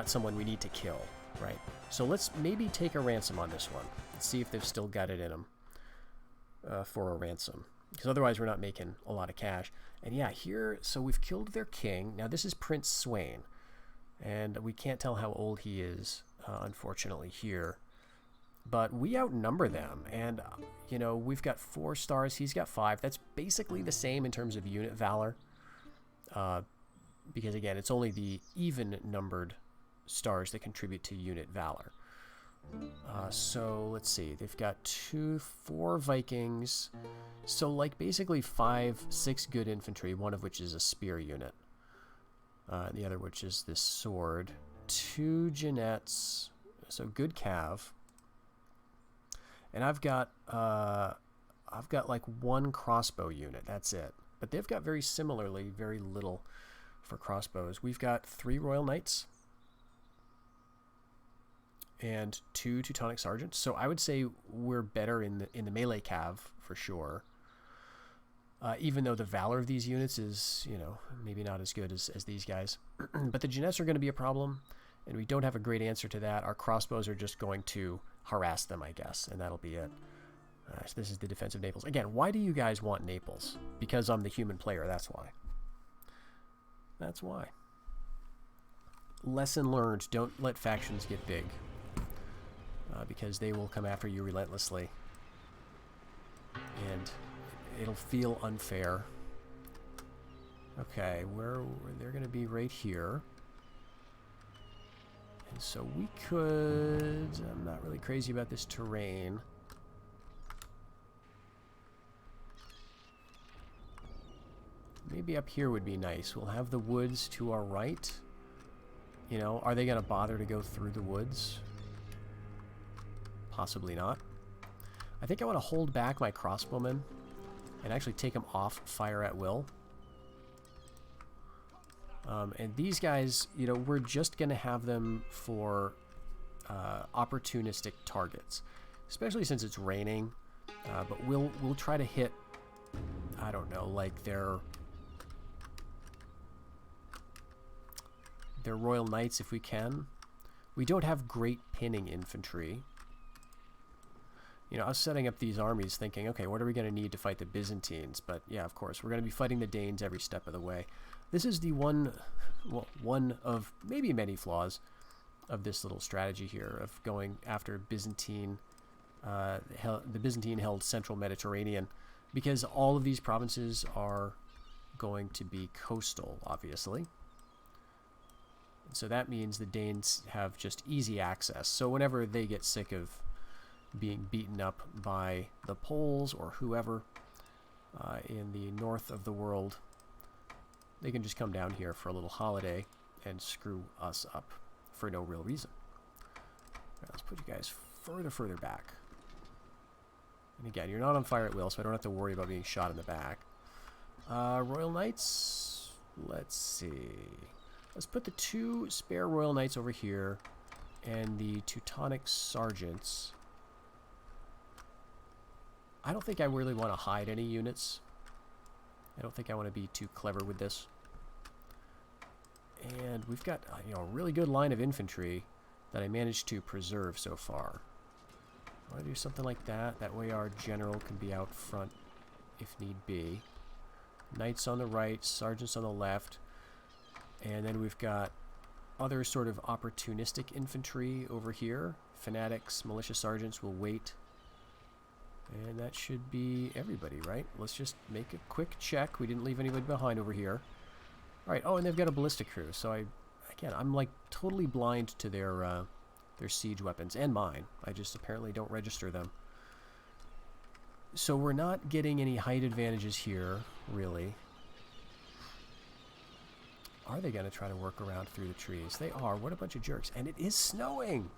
someone we need to kill, right? So let's maybe take a ransom on this one. Let's see if they've still got it in them for a ransom. Because otherwise we're not making a lot of cash. And yeah, here, so we've killed their king. Now this is Prince Swain. And we can't tell how old he is, unfortunately, here. But we outnumber them. And, you know, we've got 4 stars. He's got 5. That's basically the same in terms of unit valor. Because, again, it's only the even-numbered stars that contribute to unit valor. So, let's see. They've got 4 Vikings. So, like, basically 5, 6 good infantry, one of which is a spear unit. The other which is this sword. 2 Jeanettes. So, good cav. And I've got like 1 crossbow unit. That's it. But they've got very similarly, very little for crossbows. We've got 3 Royal Knights and 2 Teutonic Sergeants. So I would say we're better in the melee cav for sure. Even though the valor of these units is, you know, maybe not as good as these guys. But the Jeanettes are going to be a problem, and we don't have a great answer to that. Our crossbows are just going to harass them, I guess, and that'll be it. So this is the defense of Naples. Again, why do you guys want Naples? Because I'm the human player, that's why. That's why. Lesson learned, don't let factions get big. Because they will come after you relentlessly. And it'll feel unfair. Okay, they're going to be right here. And so we could... I'm not really crazy about this terrain. Maybe up here would be nice. We'll have the woods to our right. You know, are they going to bother to go through the woods? Possibly not. I think I want to hold back my crossbowmen and actually take them off fire at will. And these guys, you know, we're just going to have them for opportunistic targets, especially since it's raining. But we'll try to hit, I don't know, like their Royal Knights if we can. We don't have great pinning infantry. You know, I was setting up these armies thinking, okay, what are we going to need to fight the Byzantines? But yeah, of course, we're going to be fighting the Danes every step of the way. This is the one of maybe many flaws of this little strategy here of going after Byzantine, the Byzantine-held central Mediterranean, because all of these provinces are going to be coastal, obviously. And so that means the Danes have just easy access. So whenever they get sick of being beaten up by the Poles or whoever in the north of the world, they can just come down here for a little holiday and screw us up for no real reason. Right, let's put you guys further back. And again, you're not on fire at will, so I don't have to worry about being shot in the back. Royal Knights, let's see. Let's put the 2 spare Royal Knights over here and the Teutonic Sergeants. I don't think I really want to hide any units. I don't think I want to be too clever with this. And we've got a really good line of infantry that I managed to preserve so far. I want to do something like that. That way our general can be out front if need be. Knights on the right, sergeants on the left. And then we've got other sort of opportunistic infantry over here. Fanatics, militia sergeants will wait. And that should be everybody, right? Let's just make a quick check. We didn't leave anybody behind over here. All right. Oh, and they've got a ballistic crew. So I'm like totally blind to their siege weapons and mine. I just apparently don't register them. So we're not getting any height advantages here, really. Are they going to try to work around through the trees? They are. What a bunch of jerks. And it is snowing.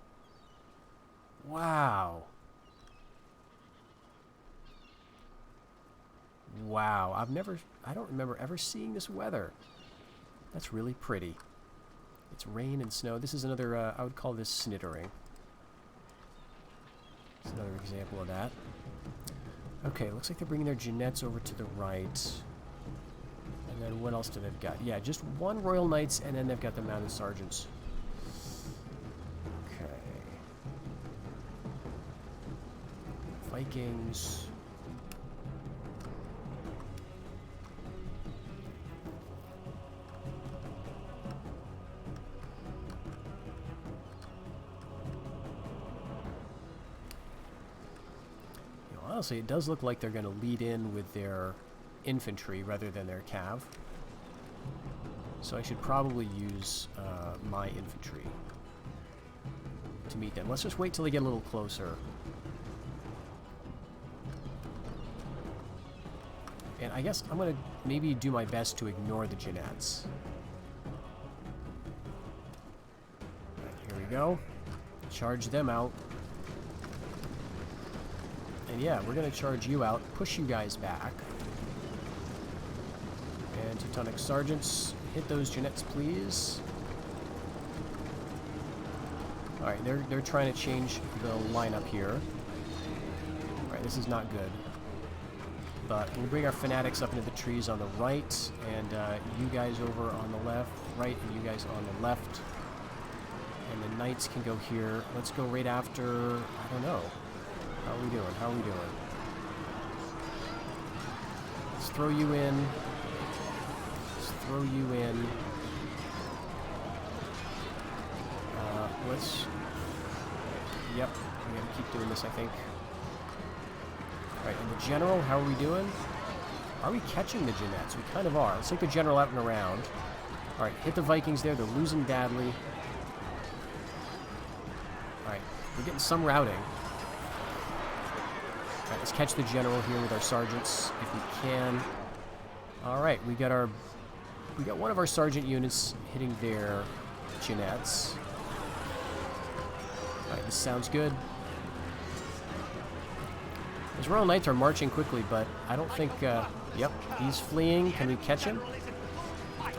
Wow. Wow. I don't remember ever seeing this weather. That's really pretty. It's rain and snow. This is another, I would call this snittering. It's another example of that. Okay, looks like they're bringing their Jeanettes over to the right. And then what else do they've got? Yeah, just 1 Royal Knights, and then they've got the Mounted Sergeants. Okay. Vikings. Honestly, it does look like they're going to lead in with their infantry rather than their cav. So I should probably use my infantry to meet them. Let's just wait till they get a little closer. And I guess I'm going to maybe do my best to ignore the Jeanettes. Right, here we go. Charge them out. And yeah, we're going to charge you out, push you guys back. And Teutonic Sergeants, hit those Jeanettes, please. Alright, they're trying to change the lineup here. Alright, this is not good. But we'll bring our Fanatics up into the trees on the right, and you guys over on the left, right, and you guys on the left. And the Knights can go here. Let's go right after, I don't know. How are we doing? How are we doing? Let's throw you in. Let's throw you in. Yep, I'm going to keep doing this, I think. Alright, and the General, how are we doing? Are we catching the Jeanettes? We kind of are. Let's take the General out and around. Alright, hit the Vikings there. They're losing badly. Alright, we're getting some routing. Alright, let's catch the General here with our sergeants, if we can. Alright, we got one of our sergeant units hitting their Jeanettes. Alright, this sounds good. Those Royal Knights are marching quickly, but I don't think, yep, he's fleeing. Can we catch him? I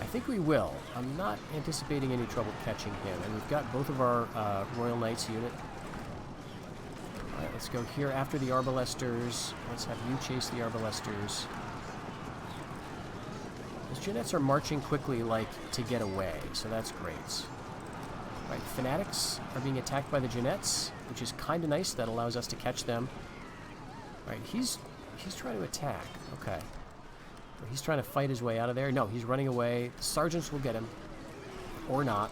think we will. I'm not anticipating any trouble catching him. And we've got both of our Royal Knights unit. Alright, let's go here after the Arbalesters. Let's have you chase the Arbalesters. Those Jeanettes are marching quickly, like, to get away, so that's great. Right, Fanatics are being attacked by the Jeanettes, which is kind of nice. That allows us to catch them. Right, he's trying to attack. Okay. He's trying to fight his way out of there. No, he's running away. The sergeants will get him. Or not.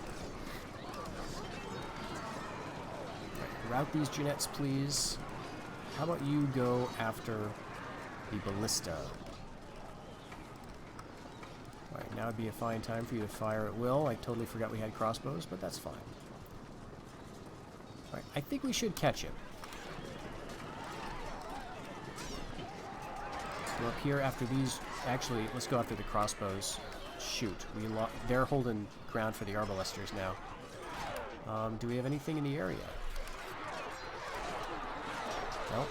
Right, route these Jeanettes, please. How about you go after the Ballista? Alright, now would be a fine time for you to fire at will. I totally forgot we had crossbows, but that's fine. Alright, I think we should catch him. Let's go up here after these. Actually, let's go after the crossbows. Shoot, they're holding ground for the arbalesters now. Do we have anything in the area? Nope.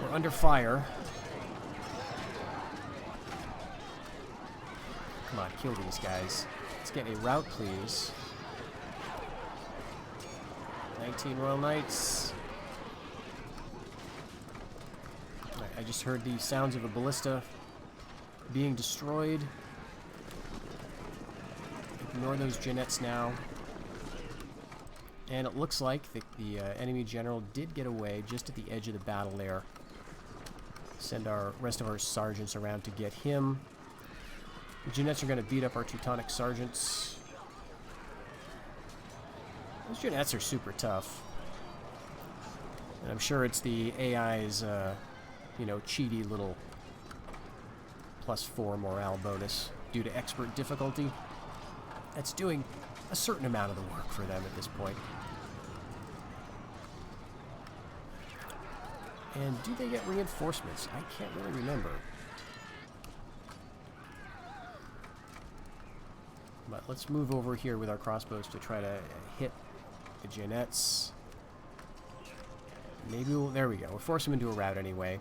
We're under fire. Come on, kill these guys. Let's get a rout, please. 19 Royal Knights. Right, I just heard the sounds of a ballista being destroyed. Ignore those Jeannettes now. And it looks like the enemy general did get away just at the edge of the battle there. Send our rest of our sergeants around to get him. The Jeanettes are going to beat up our Teutonic sergeants. Those Jeanettes are super tough. And I'm sure it's the AI's, you know, cheaty little +4 morale bonus due to expert difficulty. That's doing a certain amount of the work for them at this point. And do they get reinforcements? I can't really remember. But let's move over here with our crossbows to try to hit the Jeanettes. Maybe we'll... There we go. We'll force them into a rout anyway.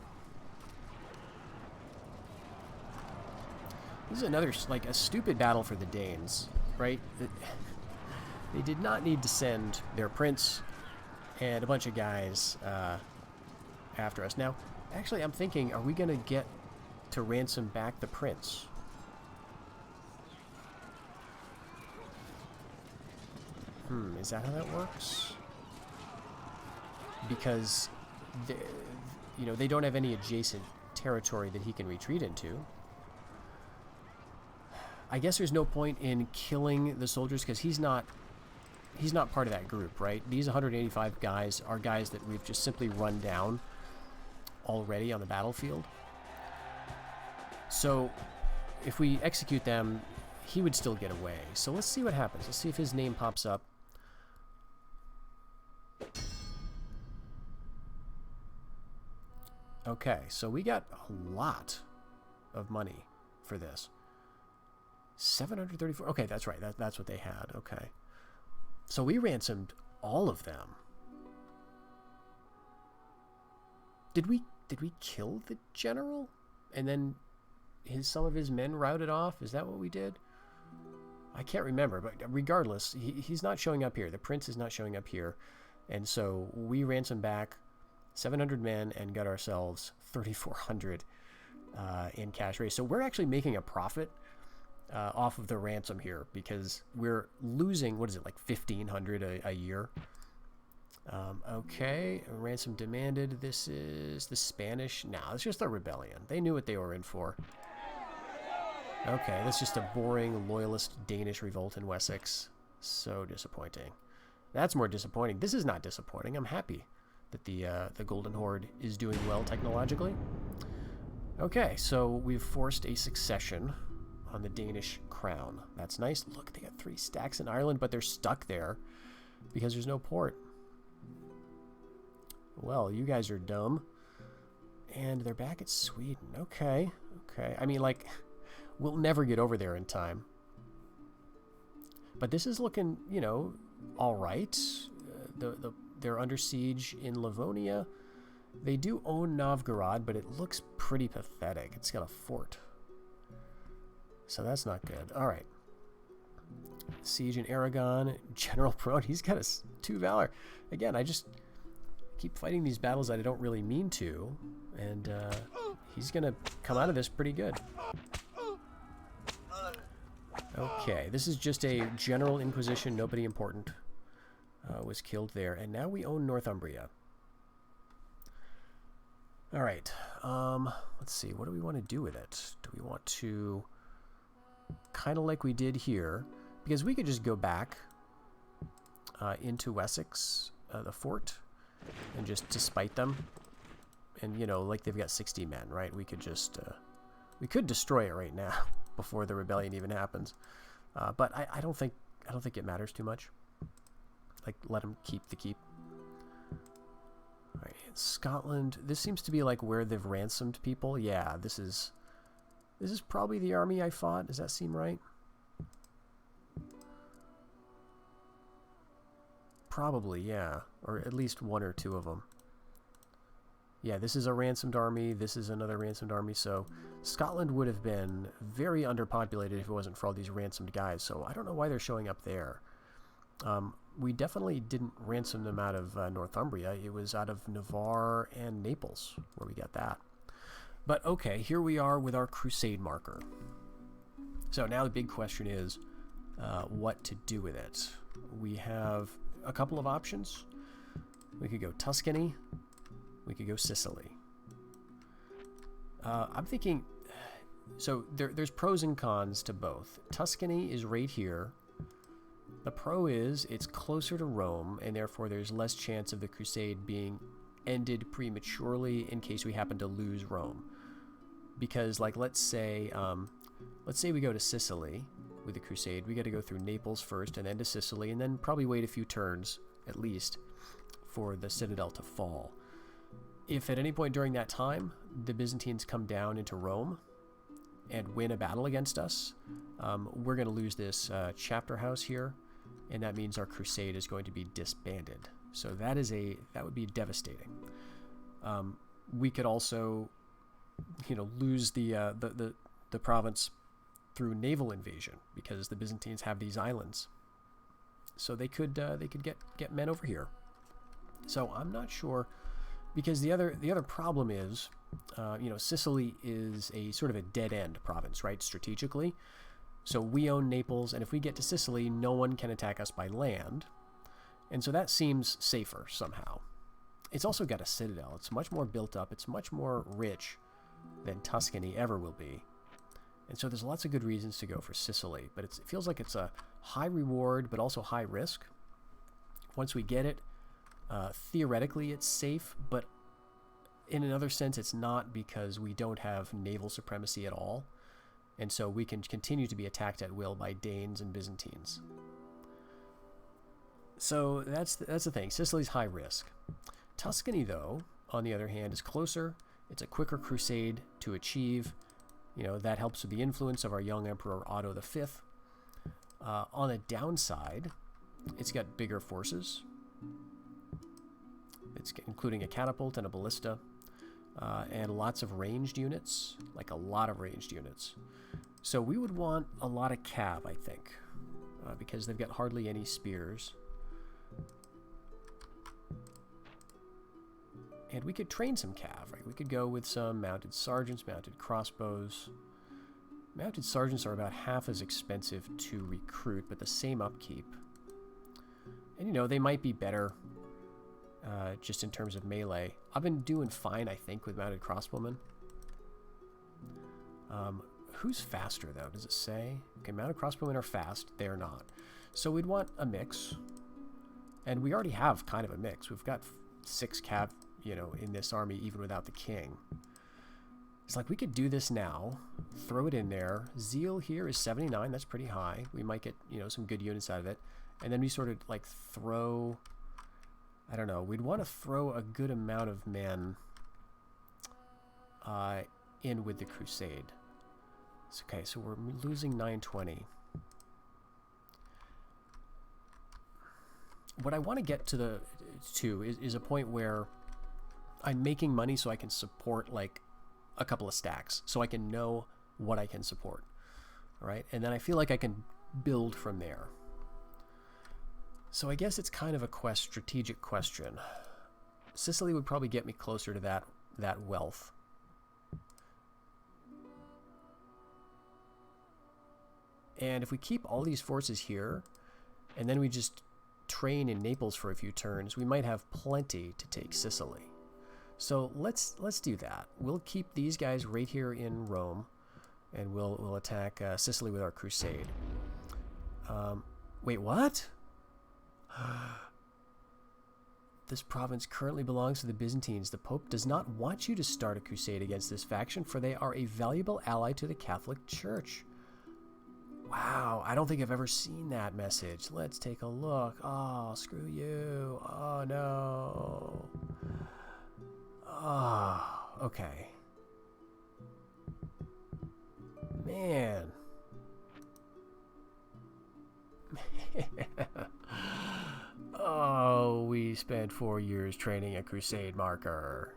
This is another, like, a stupid battle for the Danes, right? They did not need to send their prince and a bunch of guys after us. Now, actually, I'm thinking, are we going to get to ransom back the prince? Is that how that works? Because, you know, they don't have any adjacent territory that he can retreat into. I guess there's no point in killing the soldiers because he's not part of that group, right? These 185 guys are guys that we've just simply run down already on the battlefield. So if we execute them, he would still get away. So let's see what happens. Let's see if his name pops up. Okay, so we got a lot of money for this. 734. Okay, that's right. That's what they had. Okay. So we ransomed all of them. Did we kill the general? And then some of his men routed off? Is that what we did? I can't remember, but regardless, he's not showing up here. The prince is not showing up here. And so we ransomed back 700 men and got ourselves 3,400 in cash raise. So we're actually making a profit off of the ransom here because we're losing, what is it, like 1,500 a year? Okay, ransom demanded. This is the Spanish. No, it's just a rebellion. They knew what they were in for. Okay, that's just a boring loyalist Danish revolt in Wessex. So disappointing. That's more disappointing. This is not disappointing. I'm happy that the Golden Horde is doing well technologically. Okay, so we've forced a succession on the Danish crown. That's nice. Look, they got 3 stacks in Ireland, but they're stuck there because there's no port. Well, you guys are dumb. And they're back at Sweden. Okay, okay. I mean, like, we'll never get over there in time. But this is looking, you know, all right. They're under siege in Livonia. They do own Novgorod, but it looks pretty pathetic. It's got a fort. So that's not good. All right. Siege in Aragon. General Prone. He's got a 2 valor. Again, I just keep fighting these battles that I don't really mean to. And he's going to come out of this pretty good. Okay. This is just a general inquisition. Nobody important was killed there. And now we own Northumbria. All right. Let's see. What do we want to do with it? Do we want to... kind of like we did here, because we could just go back into Wessex, the fort, and just to spite them. And, you know, like they've got 60 men, right? We could just We could destroy it right now before the rebellion even happens, but I don't think it matters too much. Like, let them keep the keep. All right, Scotland. This seems to be like where they've ransomed people. Yeah, this is probably the army I fought. Does that seem right? Probably, yeah, or at least one or two of them. Yeah, this is a ransomed army. This is another ransomed army. So Scotland would have been very underpopulated if it wasn't for all these ransomed guys. So I don't know why they're showing up there. We definitely didn't ransom them out of Northumbria. It was out of Navarre and Naples where we got that. But okay, here we are with our Crusade marker. So now the big question is what to do with it. We have a couple of options. We could go Tuscany. We could go Sicily. I'm thinking, so there's pros and cons to both. Tuscany is right here. The pro is it's closer to Rome, and therefore there's less chance of the Crusade being ended prematurely in case we happen to lose Rome. Because, like, let's say we go to Sicily with the Crusade. We got to go through Naples first, and then to Sicily, and then probably wait a few turns, at least, for the citadel to fall. If at any point during that time the Byzantines come down into Rome and win a battle against us, we're going to lose this chapter house here, and that means our crusade is going to be disbanded. So that would be devastating. We could also, lose the province through naval invasion because the Byzantines have these islands, so they could get men over here. So I'm not sure. Because the other problem is, Sicily is a sort of a dead-end province, right, strategically. So we own Naples, and if we get to Sicily, no one can attack us by land. And so that seems safer somehow. It's also got a citadel. It's much more built up. It's much more rich than Tuscany ever will be. And so there's lots of good reasons to go for Sicily. But it feels like it's a high reward, but also high risk. Once we get it, theoretically it's safe, but in another sense it's not, because we don't have naval supremacy at all, and so we can continue to be attacked at will by Danes and Byzantines. So that's the thing. Sicily's high risk. Tuscany, though, on the other hand, is closer. It's a quicker crusade to achieve. That helps with the influence of our young Emperor Otto V. On the downside, it's got bigger forces. It's including a catapult and a ballista, and lots of ranged units, like a lot of ranged units. So we would want a lot of cav, I think, because they've got hardly any spears. And we could train some cav, right? We could go with some mounted sergeants, mounted crossbows. Mounted sergeants are about half as expensive to recruit, but the same upkeep. And, they might be better just in terms of melee. I've been doing fine, I think, with mounted crossbowmen. Who's faster, though? Does it say? Okay, mounted crossbowmen are fast. They're not. So we'd want a mix. And we already have kind of a mix. We've got 6 cav, in this army, even without the king. It's like we could do this now. Throw it in there. Zeal here is 79. That's pretty high. We might get, some good units out of it. And then we sort of, like, throw... I don't know. We'd want to throw a good amount of men in with the Crusade. Okay, so we're losing 920. What I want to get to is a point where I'm making money so I can support, like, a couple of stacks, so I can know what I can support, right? And then I feel like I can build from there. So I guess it's kind of a strategic question. Sicily would probably get me closer to that wealth. And if we keep all these forces here, and then we just train in Naples for a few turns, we might have plenty to take Sicily. So let's do that. We'll keep these guys right here in Rome, and we'll attack Sicily with our crusade. Wait, what? This province currently belongs to the Byzantines. The Pope does not want you to start a crusade against this faction, for they are a valuable ally to the Catholic Church. Wow, I don't think I've ever seen that message. Let's take a look. Oh, screw you. Oh, no. Oh, okay. Man. Oh, we spent 4 years training a crusade marker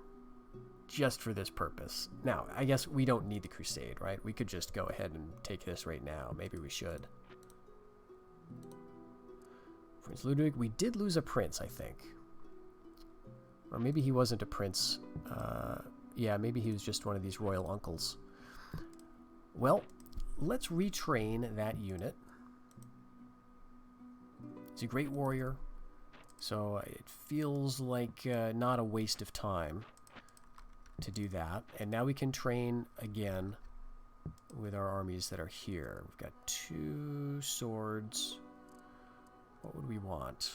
just for this purpose. Now, I guess we don't need the crusade, right? We could just go ahead and take this right now. Maybe we should. Prince Ludwig, we did lose a prince, I think. Or maybe he wasn't a prince. Yeah, maybe he was just one of these royal uncles. Well, let's retrain that unit. He's a great warrior, so it feels like not a waste of time to do that. And now we can train again with our armies that are here. We've got 2 swords. What would we want?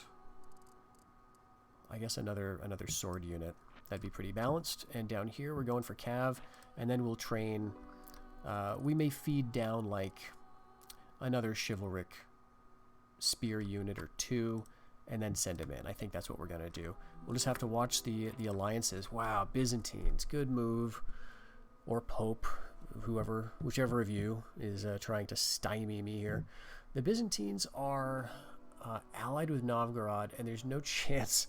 I guess another sword unit. That'd be pretty balanced. And down here we're going for cav, and then we'll train. We may feed down like another chivalric spear unit or 2 and then send him in. I think that's what we're gonna do. We'll just have to watch the alliances. Wow, Byzantines, good move. Or Pope, whichever of you is trying to stymie me here. The Byzantines are allied with Novgorod, and there's no chance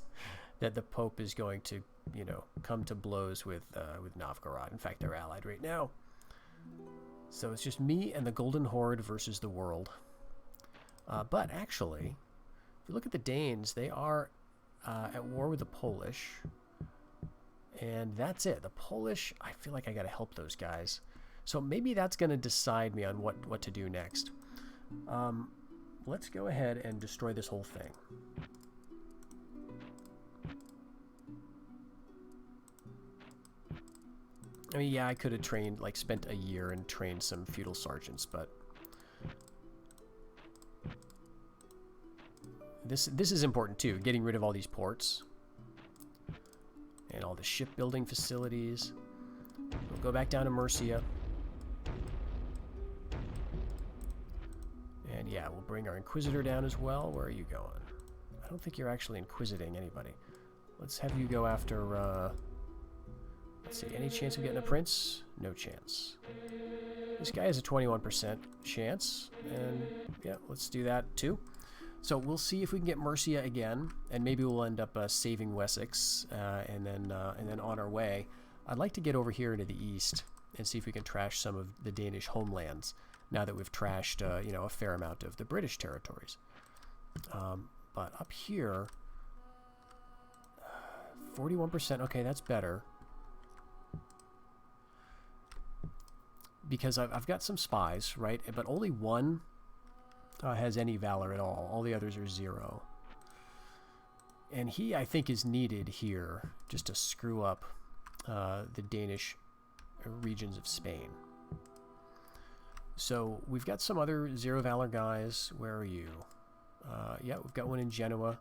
that the Pope is going to, you know, come to blows with Novgorod. In fact, they're allied right now. So it's just me and the Golden Horde versus the world. But actually, if you look at the Danes, they are at war with the Polish. And that's it. The Polish, I feel like I got to help those guys. So maybe that's going to decide me on what to do next. Let's go ahead and destroy this whole thing. I mean, yeah, I could have trained, like, spent a year and trained some feudal sergeants, but this is important too, getting rid of all these ports and all the shipbuilding facilities. We'll go back down to Mercia. And yeah, we'll bring our Inquisitor down as well. Where are you going? I don't think you're actually inquisiting anybody. Let's have you go after, let's see, any chance of getting a prince? No chance. This guy has a 21% chance, and yeah, let's do that too. So we'll see if we can get Mercia again, and maybe we'll end up saving Wessex, and then on our way. I'd like to get over here into the east and see if we can trash some of the Danish homelands, now that we've trashed, you know, a fair amount of the British territories. But up here, 41%, okay, that's better. Because I've got some spies, right? But only one has any valor at all. All the others are 0. And he, I think, is needed here just to screw up the Danish regions of Spain. So we've got some other 0 valor guys. Where are you? Yeah, we've got one in Genoa.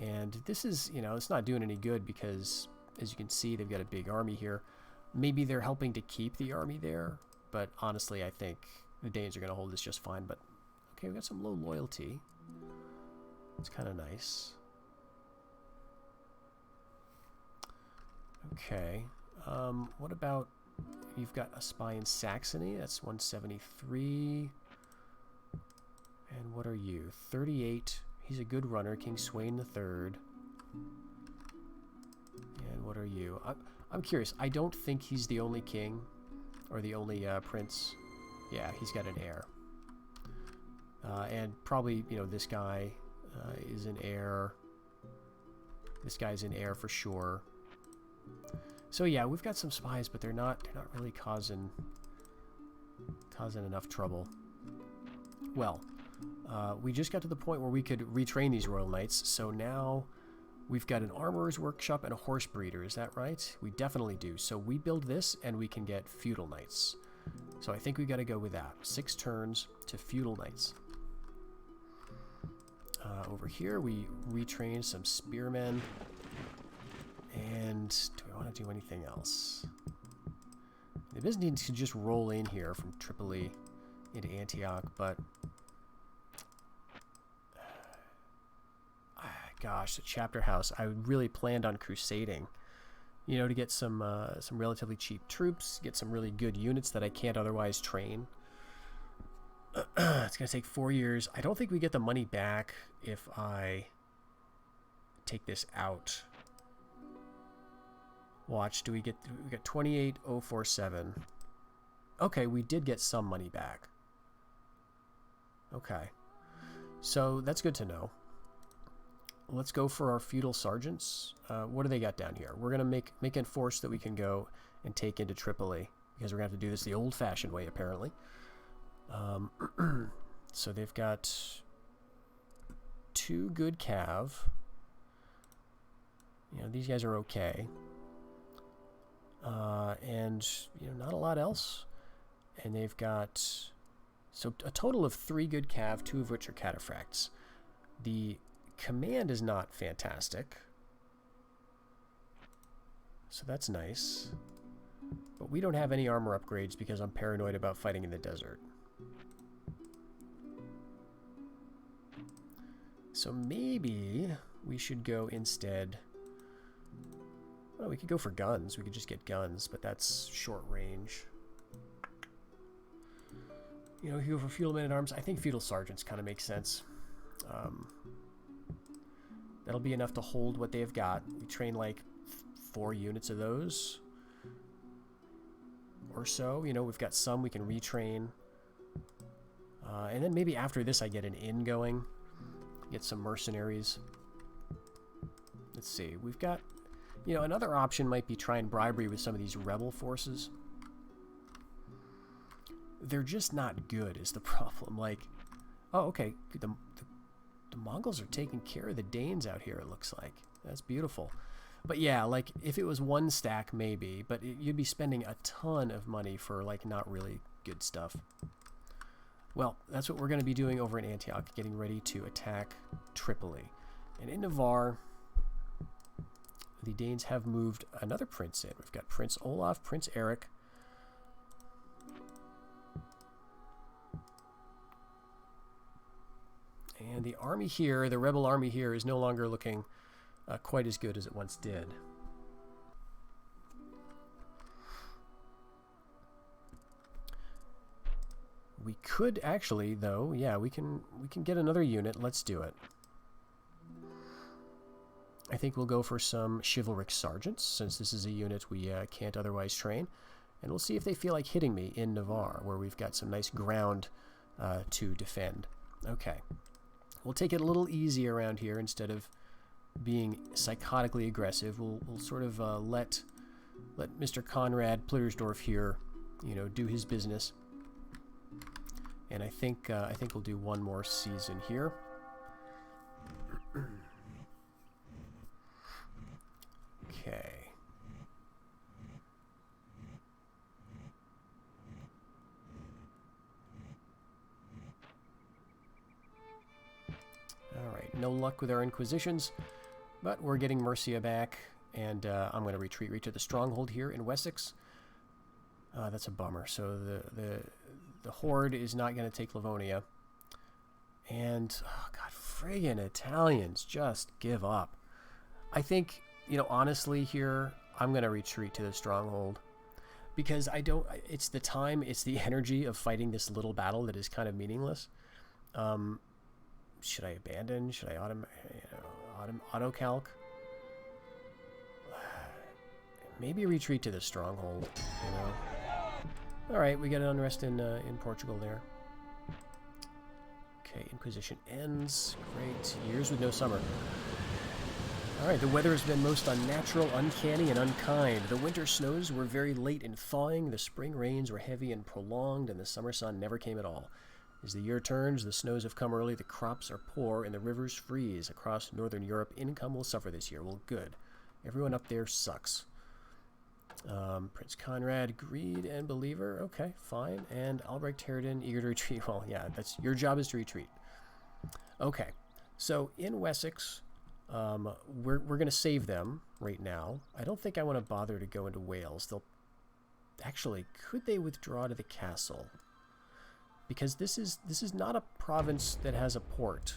And this is, you know, it's not doing any good because, as you can see, they've got a big army here. Maybe they're helping to keep the army there. But honestly, I think the Danes are going to hold this just fine. But okay, we've got some low loyalty. It's kind of nice. Okay. What about, you've got a spy in Saxony. That's 173. And what are you? 38. He's a good runner. King Sweyn III. And what are you? I'm curious. I don't think he's the only king. Or the only prince. Yeah, he's got an heir. And probably, you know, this guy is an heir. This guy's an heir for sure. So yeah, we've got some spies, but they're not really causing enough trouble. Well, we just got to the point where we could retrain these royal knights. So now we've got an armorer's workshop and a horse breeder. Is that right? We definitely do. So we build this and we can get feudal knights. So I think we got to go with that. 6 turns to feudal knights. Over here we retrain some spearmen. And do I want to do anything else? The Byzantines could just roll in here from Tripoli into Antioch, but gosh, the chapter house. I really planned on crusading, you know, to get some relatively cheap troops, get some really good units that I can't otherwise train. It's gonna take 4 years. I don't think we get the money back if I take this out. Watch, we got 28,047. Okay, we did get some money back. Okay, so that's good to know. Let's go for our feudal sergeants. What do they got down here? We're gonna make a force that we can go and take into Tripoli, because we're gonna have to do this the old-fashioned way, apparently. So they've got 2 good cav. You know, these guys are okay. And, you know, not a lot else. And they've got, so a total of 3 good cav, 2 of which are cataphracts. The command is not fantastic. So that's nice. But we don't have any armor upgrades because I'm paranoid about fighting in the desert. So maybe we should go instead. Well, we could go for guns. We could just get guns, but that's short range. You know, if you go for feudal men-at-arms, I think feudal sergeants kind of makes sense. That'll be enough to hold what they've got. We train like 4 units of those or so. You know, we've got some we can retrain. And then maybe after this I get an inn going. Get some mercenaries. Let's see. We've got, you know, another option might be try and bribery with some of these rebel forces. They're just not good is the problem. Like, oh, okay. The Mongols are taking care of the Danes out here, it looks like. That's beautiful. But yeah, like, if it was 1 stack, maybe. But you'd be spending a ton of money for, like, not really good stuff. Well, that's what we're going to be doing over in Antioch, getting ready to attack Tripoli. And in Navarre, the Danes have moved another prince in. We've got Prince Olaf, Prince Eric. And the army here, the rebel army here, is no longer looking quite as good as it once did. We could actually, though, yeah, we can get another unit. Let's do it. I think we'll go for some chivalric sergeants, since this is a unit we can't otherwise train. And we'll see if they feel like hitting me in Navarre, where we've got some nice ground to defend. Okay. We'll take it a little easy around here instead of being psychotically aggressive. We'll sort of let Mr. Conrad Plittersdorf here, you know, do his business. And I think we'll do 1 more season here. Okay. Alright, no luck with our Inquisitions, but we're getting Mercia back, and I'm going to retreat to the stronghold here in Wessex. That's a bummer. So the Horde is not going to take Livonia. And, oh God, friggin' Italians, just give up. I think, you know, honestly here, I'm going to retreat to the stronghold. Because it's the time, it's the energy of fighting this little battle that is kind of meaningless. Should I abandon? Should I auto-calc? Maybe retreat to the stronghold, you know? Alright, we got an unrest in Portugal there. Okay, Inquisition ends. Great. Years with no summer. Alright, the weather has been most unnatural, uncanny, and unkind. The winter snows were very late in thawing, the spring rains were heavy and prolonged, and the summer sun never came at all. As the year turns, the snows have come early, the crops are poor, and the rivers freeze. Across northern Europe, income will suffer this year. Well, good. Everyone up there sucks. Prince Conrad, greed and believer. Okay, fine. And Albrecht Herden, eager to retreat. Well, yeah, that's your job is to retreat. Okay, so in Wessex, We're going to save them right now. I don't think I want to bother to go into Wales. They'll actually, could they withdraw to the castle? Because this is not a province that has a port.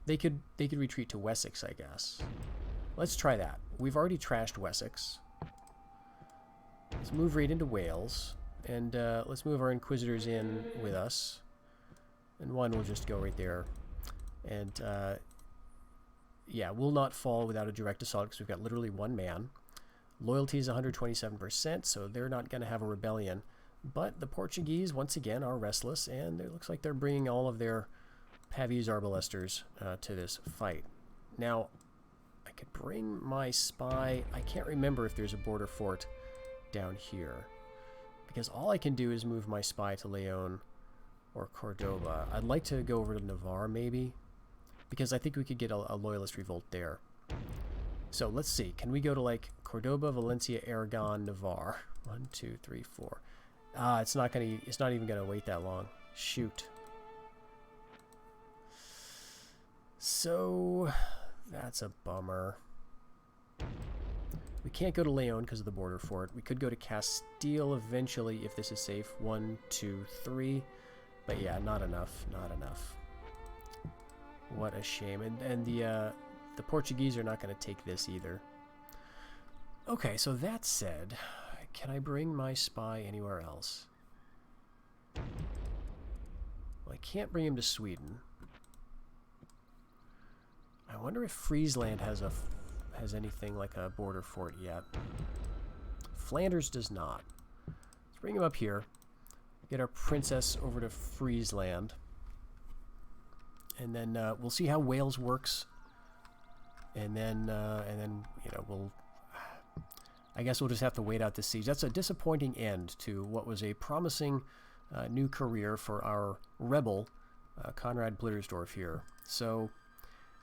They could retreat to Wessex, I guess. Let's try that. We've already trashed Wessex. Let's move right into Wales, and let's move our Inquisitors in with us. And one will just go right there. And yeah, we'll not fall without a direct assault because we've got literally one man. Loyalty is 127%, so they're not going to have a rebellion. But the Portuguese, once again, are restless, and it looks like they're bringing all of their Pavese Arbalesters to this fight. Now, I could bring my spy. I can't remember if there's a border fort down here, because all I can do is move my spy to Leon or Cordoba. I'd like to go over to Navarre, maybe, because I think we could get a loyalist revolt there. So let's see. Can we go to like Cordoba, Valencia, Aragon, Navarre? 1, 2, 3, 4. It's not even gonna wait that long. Shoot. So that's a bummer. We can't go to Leon because of the border fort. We could go to Castile eventually if this is safe. 1, 2, 3. But yeah, not enough. Not enough. What a shame. And the Portuguese are not going to take this either. Okay, so that said, can I bring my spy anywhere else? Well, I can't bring him to Sweden. I wonder if Friesland has anything like a border fort yet. Flanders does not. Let's bring him up here. Get our princess over to Friesland. And then we'll see how Wales works. And then you know, I guess we'll just have to wait out the siege. That's a disappointing end to what was a promising new career for our rebel, Konrad Blittersdorf here. So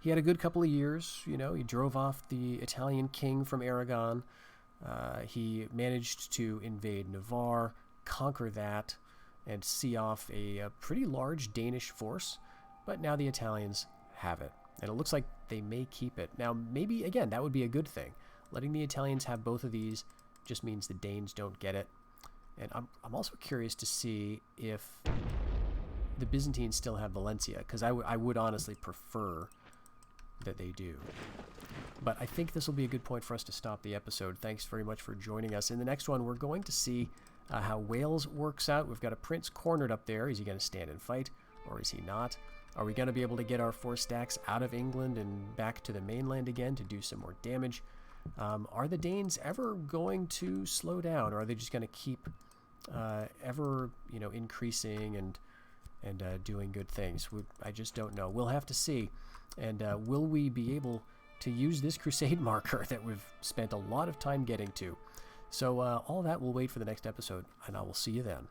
he had a good couple of years. You know, he drove off the Italian king from Aragon. He managed to invade Navarre, conquer that, and see off a pretty large Danish force. But now the Italians have it. And it looks like they may keep it. Now, maybe, again, that would be a good thing. Letting the Italians have both of these just means the Danes don't get it. And I'm also curious to see if the Byzantines still have Valencia, because I would honestly prefer that they do. But I think this will be a good point for us to stop the episode. Thanks very much for joining us. In the next one, we're going to see how Wales works out. We've got a prince cornered up there. Is he going to stand and fight, or is he not? Are we going to be able to get our 4 stacks out of England and back to the mainland again to do some more damage? Are the Danes ever going to slow down, or are they just going to keep ever, you know, increasing and doing good things? I just don't know. We'll have to see. And will we be able to use this Crusade marker that we've spent a lot of time getting to? So all that, we'll wait for the next episode, and I will see you then.